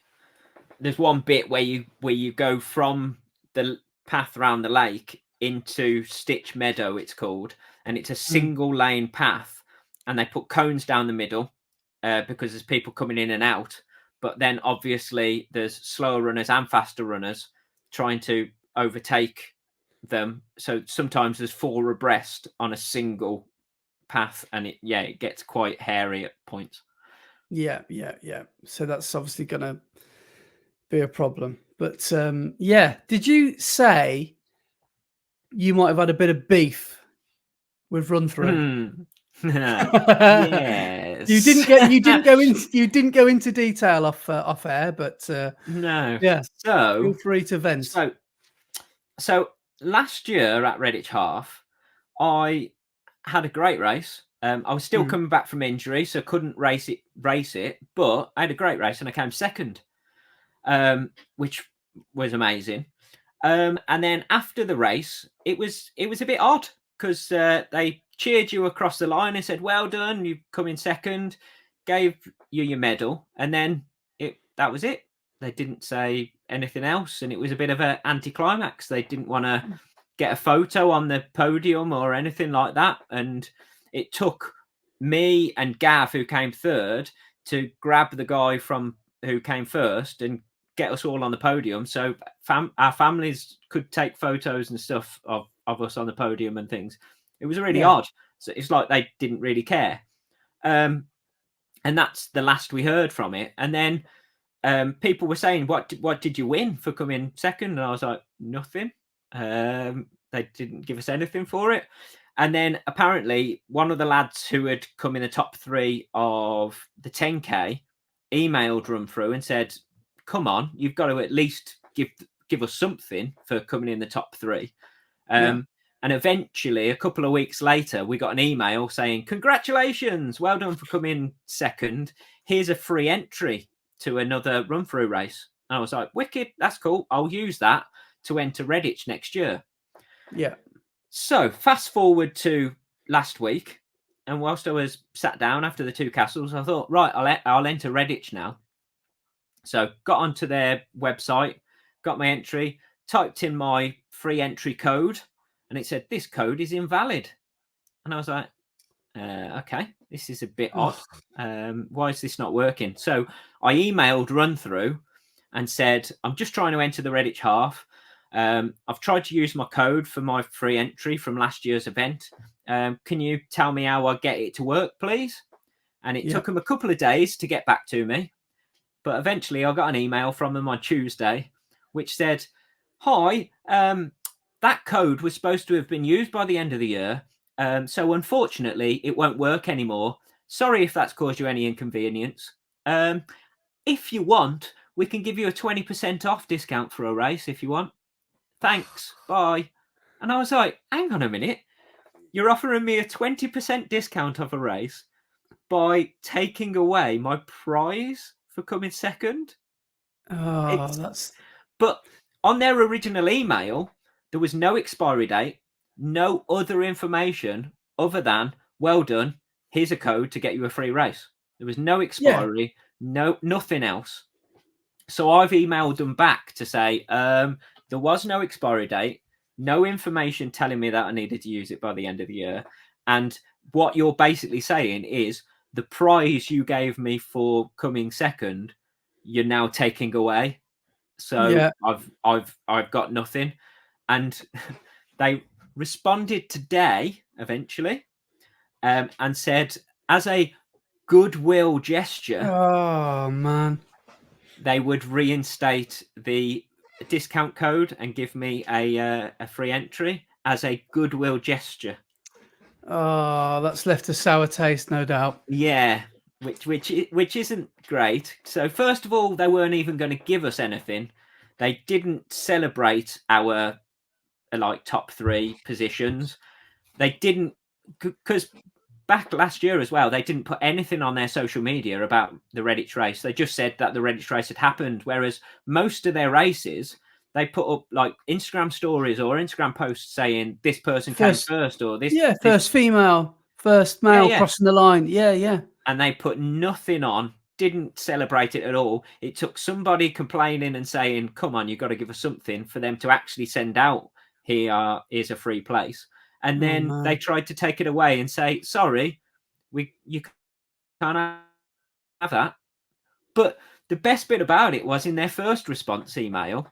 [SPEAKER 3] where you go from the path around the lake into Stitch Meadow, it's called, and it's a single lane path, and they put cones down the middle because there's people coming in and out. But then obviously there's slower runners and faster runners trying to overtake them. So sometimes there's 4 abreast on a single path, and it gets quite hairy at points.
[SPEAKER 2] Yeah. So that's obviously going to be a problem. But did you say you might have had a bit of beef with Run Through?
[SPEAKER 3] Yes.
[SPEAKER 2] You didn't go into detail off air, but
[SPEAKER 3] no.
[SPEAKER 2] Yeah.
[SPEAKER 3] So
[SPEAKER 2] feel free to vent.
[SPEAKER 3] So last year at Redditch Half, I had a great race. I was still coming back from injury, so couldn't race it. But I had a great race, and I came second, which was amazing. And then after the race, it was a bit odd because they cheered you across the line and said, "Well done, you've come in second," gave you your medal, and then that was it. They didn't say anything else, and it was a bit of an anticlimax. They didn't want to get a photo on the podium or anything like that, and it took me and Gav, who came third, to grab the guy who came first and get us all on the podium, so our families could take photos and stuff of us on the podium and things. It was really odd. So it's like they didn't really care. And that's the last we heard from it. And then people were saying, what did you win for coming second? And I was like, nothing. They didn't give us anything for it. And then apparently one of the lads who had come in the top 3 of the 10K emailed Run Through and said, come on, you've got to at least give us something for coming in the top 3. And eventually, a couple of weeks later, we got an email saying, congratulations, well done for coming second. Here's a free entry to another Run Through race. And I was like, wicked, that's cool. I'll use that to enter Redditch next year.
[SPEAKER 2] Yeah.
[SPEAKER 3] So fast forward to last week, and whilst I was sat down after the 2 castles, I thought, right, I'll enter Redditch now. So got onto their website, got my entry, typed in my free entry code, and it said, this code is invalid. And I was like, okay, this is a bit odd. Why is this not working? So I emailed Run Through and said, I'm just trying to enter the Redditch Half. I've tried to use my code for my free entry from last year's event. Can you tell me how I get it to work, please? And it took them a couple of days to get back to me. But eventually I got an email from them on Tuesday, which said, hi, that code was supposed to have been used by the end of the year. So unfortunately, it won't work anymore. Sorry if that's caused you any inconvenience. If you want, we can give you a 20% off discount for a race if you want. Thanks. Bye. And I was like, hang on a minute. You're offering me a 20% discount off a race by taking away my prize for coming second.
[SPEAKER 2] Oh, that's
[SPEAKER 3] But on their original email, there was no expiry date, no other information other than, well done, here's a code to get you a free race. There was no expiry, nothing else. So I've emailed them back to say there was no expiry date, no information telling me that I needed to use it by the end of the year. And what you're basically saying is the prize you gave me for coming second, you're now taking away. So I've got nothing. And they responded today eventually, and said, as a goodwill gesture,
[SPEAKER 2] oh man,
[SPEAKER 3] they would reinstate the discount code and give me a free entry as a goodwill gesture.
[SPEAKER 2] oh, that's left a sour taste, no doubt.
[SPEAKER 3] Yeah, which isn't great. So first of all, they weren't even going to give us anything. They didn't celebrate our like top 3 positions. They didn't, because back last year as well, they didn't put anything on their social media about the Redditch race. They just said that the Redditch race had happened. Whereas most of their races, they put up like Instagram stories or Instagram posts saying this person came first or this.
[SPEAKER 2] Yeah, first female, first male crossing the line. Yeah.
[SPEAKER 3] And they put nothing on, didn't celebrate it at all. It took somebody complaining and saying, come on, you've got to give us something for them to actually send out, here is a free place. And then they tried to take it away and say, sorry, you can't have that. But the best bit about it was in their first response email.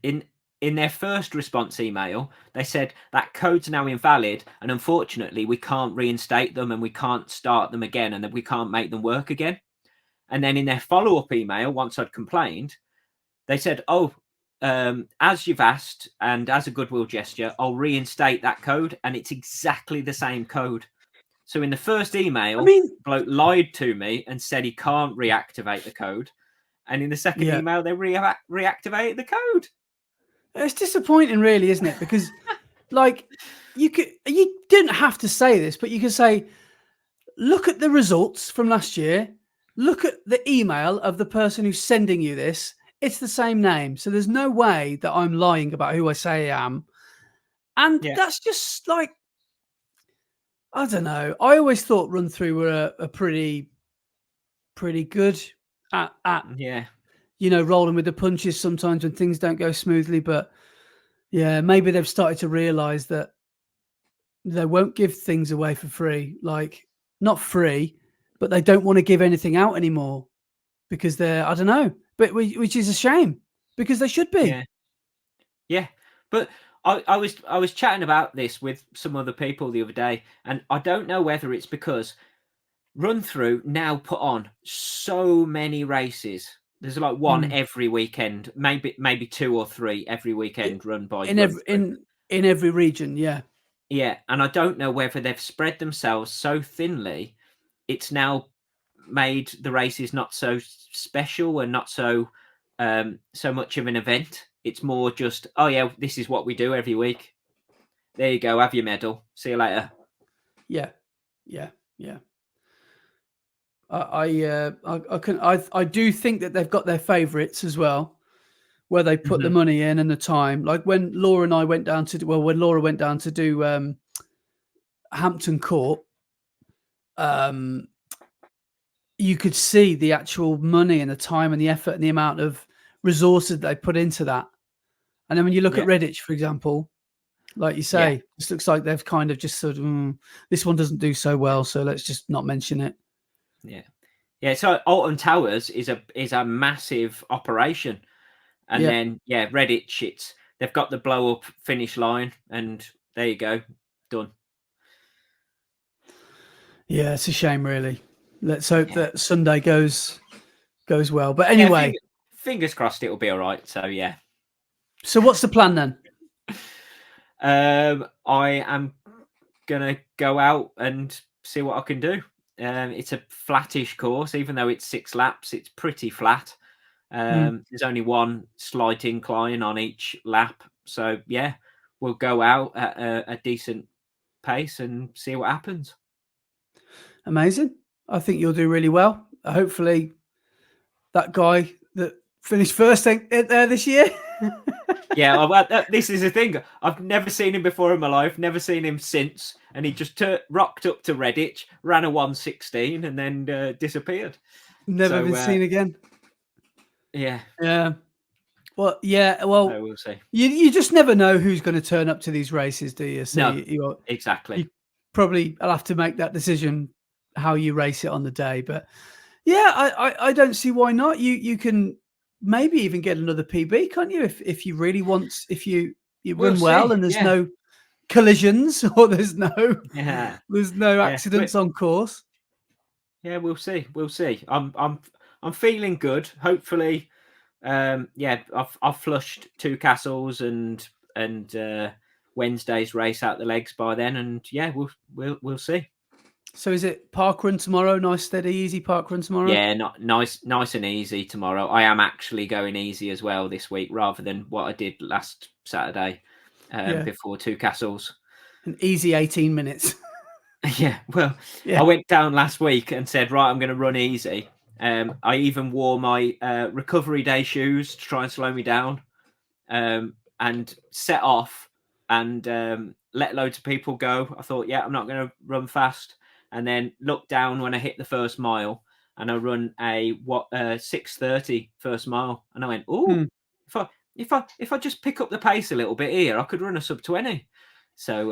[SPEAKER 3] In their first response email, they said that code's now invalid, and unfortunately, we can't reinstate them, and we can't start them again, and that we can't make them work again. And then in their follow-up email, once I'd complained, they said, "Oh, as you've asked, and as a goodwill gesture, I'll reinstate that code," and it's exactly the same code. So in the first email, bloke lied to me and said he can't reactivate the code, and in the second email, they reactivated the code.
[SPEAKER 2] It's disappointing, really, isn't it? Because, like, you didn't have to say this, but you could say, look at the results from last year. Look at the email of the person who's sending you this. It's the same name. So there's no way that I'm lying about who I say I am. And that's just like, I don't know. I always thought Run Through were a pretty good at rolling with the punches sometimes when things don't go smoothly. But yeah, maybe they've started to realize that they won't give things away for free. Like, not free, but they don't want to give anything out anymore because I don't know, but which is a shame because they should be.
[SPEAKER 3] Yeah. But I was chatting about this with some other people the other day, and I don't know whether it's because Run Through now put on so many races. There's like one every weekend, maybe 2 or 3 every weekend run by
[SPEAKER 2] in every region.
[SPEAKER 3] Yeah, and I don't know whether they've spread themselves so thinly, it's now made the races not so special and not so so much of an event. It's more just, oh yeah, this is what we do every week. There you go, have your medal. See you later.
[SPEAKER 2] Yeah. I do think that they've got their favourites as well, where they put the money in and the time. Like when Laura and I went down to do Hampton Court, you could see the actual money and the time and the effort and the amount of resources they put into that. And then when you look at Redditch, for example, like you say, it looks like they've kind of just sort of, this one doesn't do so well, so let's just not mention it.
[SPEAKER 3] Yeah. So Alton Towers is a massive operation, and then Redditch, they've got the blow up finish line, and there you go, done.
[SPEAKER 2] Yeah, it's a shame, really. Let's hope that Sunday goes well. But anyway,
[SPEAKER 3] fingers crossed it'll be all right. So yeah.
[SPEAKER 2] So what's the plan then?
[SPEAKER 3] I am gonna go out and see what I can do. It's a flattish course, even though it's 6 laps. It's pretty flat. There's only one slight incline on each lap, So yeah, we'll go out at a decent pace and see what happens.
[SPEAKER 2] Amazing. I think you'll do really well. Hopefully, that guy that finished first ain't there this year.
[SPEAKER 3] Yeah, well, this is the thing. I've never seen him before in my life, never seen him since. And he just rocked up to Redditch, ran a 1:16, and then disappeared.
[SPEAKER 2] Never been seen again.
[SPEAKER 3] Yeah.
[SPEAKER 2] Yeah. Well, yeah. Well,
[SPEAKER 3] So we'll see.
[SPEAKER 2] You just never know who's going to turn up to these races, do you? So
[SPEAKER 3] No, exactly.
[SPEAKER 2] I'll have to make that decision how you race it on the day. But yeah, I don't see why not. You can maybe even get another PB, can't you? If you really want, if you run well and there's no collisions or there's no accidents on course.
[SPEAKER 3] Yeah, we'll see. We'll see. I'm feeling good. Hopefully, I've flushed two castles and Wednesday's race out the legs by then, and yeah, we'll see.
[SPEAKER 2] So is it park run tomorrow? Nice, steady, easy park run tomorrow?
[SPEAKER 3] Yeah, nice and easy tomorrow. I am actually going easy as well this week, rather than what I did last Saturday before two castles.
[SPEAKER 2] An easy 18 minutes.
[SPEAKER 3] Yeah, well, I went down last week and said, right, I'm going to run easy. I even wore my recovery day shoes to try and slow me down, and set off and let loads of people go. I thought, yeah, I'm not going to run fast. And then looked down when I hit the first mile, and I run a 6:30 first mile, and I went, oh, if I just pick up the pace a little bit here, I could run a sub 20. So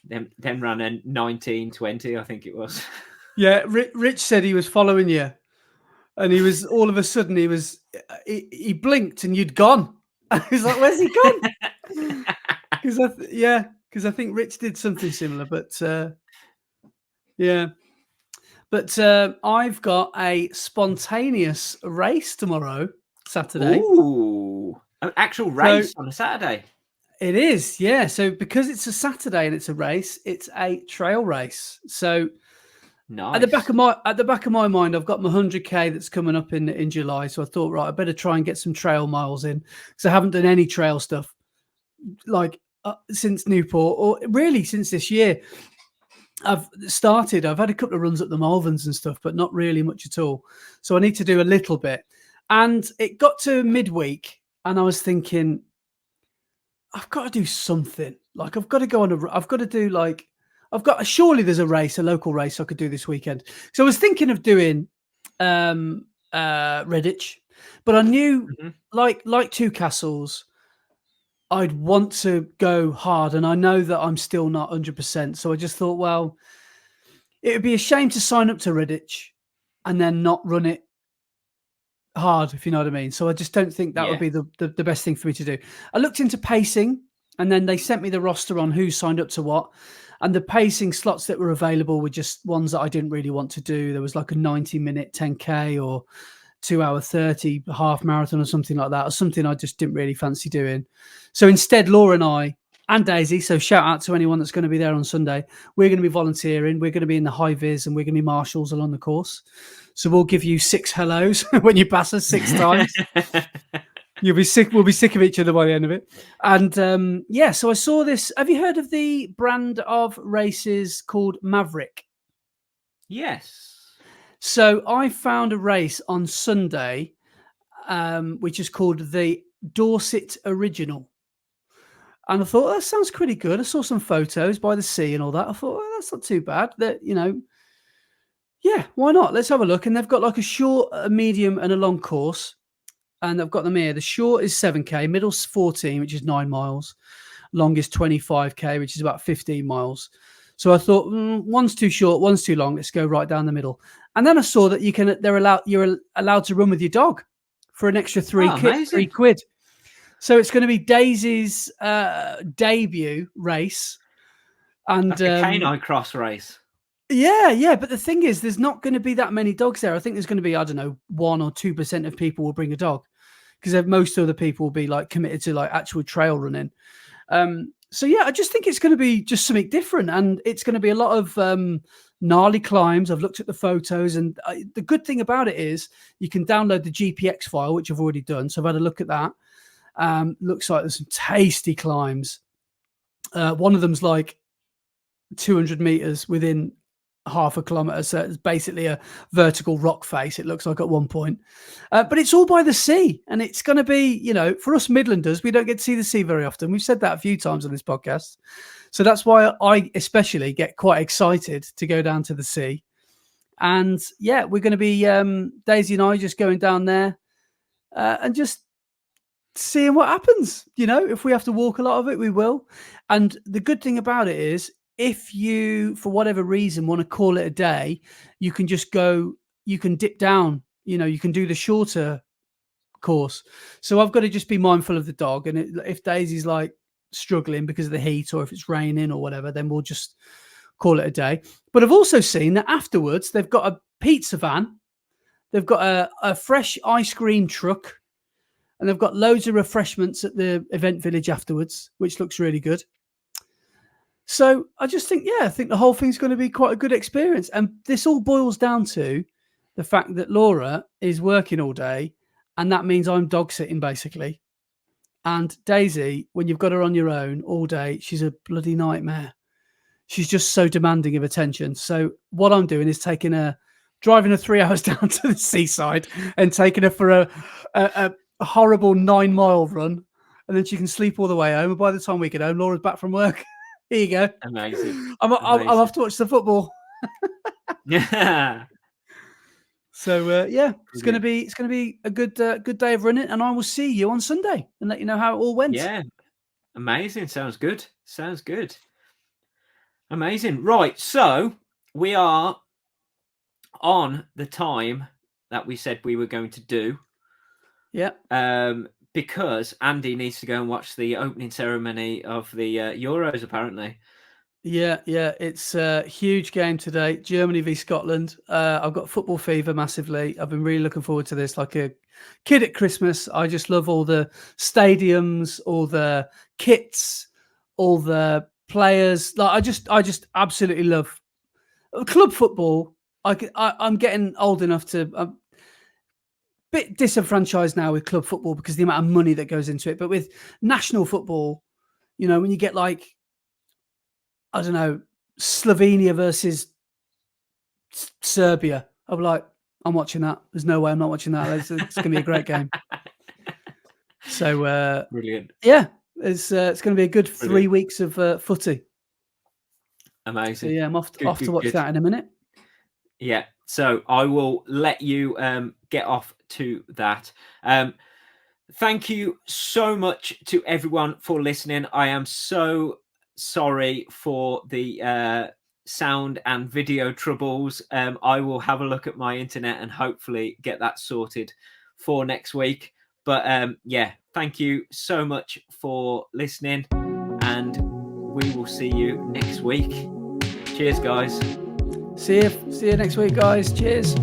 [SPEAKER 3] then ran a 19:20, I think it was.
[SPEAKER 2] Yeah, Rich said he was following you, and he was all of a sudden he blinked and you'd gone. I was like, "Where's he gone?" Because I think Rich did something similar, but yeah. But I've got a spontaneous race tomorrow, Saturday.
[SPEAKER 3] Ooh, an actual race on a Saturday.
[SPEAKER 2] It is, yeah. So because it's a Saturday and it's a race, it's a trail race. So
[SPEAKER 3] nice.
[SPEAKER 2] At the back of my mind, I've got my 100k that's coming up in July. So I thought, right, I better try and get some trail miles in, because I haven't done any trail stuff like since Newport, or really since this year. I've had a couple of runs up the Malverns and stuff, but not really much at all. So I need to do a little bit. And it got to midweek, and I was thinking, I've got to do something. Like I've got to go on surely there's a local race I could do this weekend. So I was thinking of doing Redditch, but I knew like Two Castles, I'd want to go hard, and I know that I'm still not 100%. So I just thought, well, it would be a shame to sign up to Redditch and then not run it hard, if you know what I mean. So I just don't think that would be the best thing for me to do. I looked into pacing, and then they sent me the roster on who signed up to what. And the pacing slots that were available were just ones that I didn't really want to do. There was like a 90-minute 10K or 2-hour 30 half marathon or something like that, or something I just didn't really fancy doing. So instead, Laura and I, and Daisy, so shout out to anyone that's going to be there on Sunday, we're going to be volunteering. We're going to be in the high vis, and we're going to be marshals along the course. So we'll give you 6 hellos when you pass us 6 times. You'll be sick. We'll be sick of each other by the end of it. And so I saw this. Have you heard of the brand of races called Maverick?
[SPEAKER 3] Yes.
[SPEAKER 2] So I found a race on Sunday, which is called the Dorset Original. And I thought, that sounds pretty good. I saw some photos by the sea and all that. I thought, that's not too bad. That, yeah, why not? Let's have a look. And they've got like a short, a medium, and a long course. And I've got them here. The short is 7K, middle's 14, which is 9 miles. Long is 25K, which is about 15 miles. So I thought, one's too short, one's too long. Let's go right down the middle. And then I saw that you're allowed to run with your dog for an extra £3 quid. So it's going to be Daisy's debut race. And
[SPEAKER 3] that's a canine cross race.
[SPEAKER 2] Yeah. But the thing is, there's not going to be that many dogs there. I think there's going to be, 1 or 2% of people will bring a dog, because most other people will be like committed to like actual trail running. So yeah, I just think it's going to be just something different, and it's going to be a lot of gnarly climbs. I've looked at the photos, and the good thing about it is you can download the GPX file, which I've already done. So I've had a look at that. Looks like there's some tasty climbs. One of them's like 200 meters within half a kilometer, so it's basically a vertical rock face, it looks like at one point, but it's all by the sea, and it's going to be, you know, for us Midlanders, we don't get to see the sea very often. We've said that a few times on this podcast, so that's why I especially get quite excited to go down to the sea. And yeah, we're going to be Daisy and I just going down there and just seeing what happens. You know, if we have to walk a lot of it, we will. And the good thing about it is, if you, for whatever reason, want to call it a day, you can just go, you can dip down, you know, you can do the shorter course. So I've got to just be mindful of the dog. And if Daisy's like struggling because of the heat, or if it's raining or whatever, then we'll just call it a day. But I've also seen that afterwards, they've got a pizza van, they've got a fresh ice cream truck, and they've got loads of refreshments at the event village afterwards, which looks really good. So I just think, I think the whole thing's going to be quite a good experience. And this all boils down to the fact that Laura is working all day, and that means I'm dog sitting basically. And Daisy, when you've got her on your own all day, she's a bloody nightmare. She's just so demanding of attention. So what I'm doing is driving her 3 hours down to the seaside and taking her for a horrible 9-mile run. And then she can sleep all the way home. And by the time we get home, Laura's back from work. Here you go.
[SPEAKER 3] Amazing.
[SPEAKER 2] I'm off to watch the football.
[SPEAKER 3] Yeah.
[SPEAKER 2] So it's going to be a good day of running, and I will see you on Sunday and let you know how it all went.
[SPEAKER 3] Yeah. Amazing. Sounds good. Amazing. Right. So we are on the time that we said we were going to do.
[SPEAKER 2] Yeah.
[SPEAKER 3] Because Andy needs to go and watch the opening ceremony of the Euros, apparently.
[SPEAKER 2] Yeah. It's a huge game today, Germany v Scotland. I've got football fever massively. I've been really looking forward to this, like a kid at Christmas. I just love all the stadiums, all the kits, all the players. Like I just absolutely love club football. I'm getting old enough to. Bit disenfranchised now with club football because of the amount of money that goes into it. But with national football, you know, when you get like, I don't know, Slovenia versus Serbia, I'm like, I'm watching that. There's no way I'm not watching that. It's going to be a great game. So,
[SPEAKER 3] brilliant.
[SPEAKER 2] Yeah, it's going to be a good 3 weeks of footy.
[SPEAKER 3] Amazing.
[SPEAKER 2] So, yeah, I'm off to watch that in a minute.
[SPEAKER 3] Yeah. So I will let you get off to that. Thank you so much to everyone for listening. I am so sorry for the sound and video troubles. I will have a look at my internet and hopefully get that sorted for next week. But yeah, thank you so much for listening, and we will see you next week. Cheers, guys.
[SPEAKER 2] See you next week, guys. Cheers.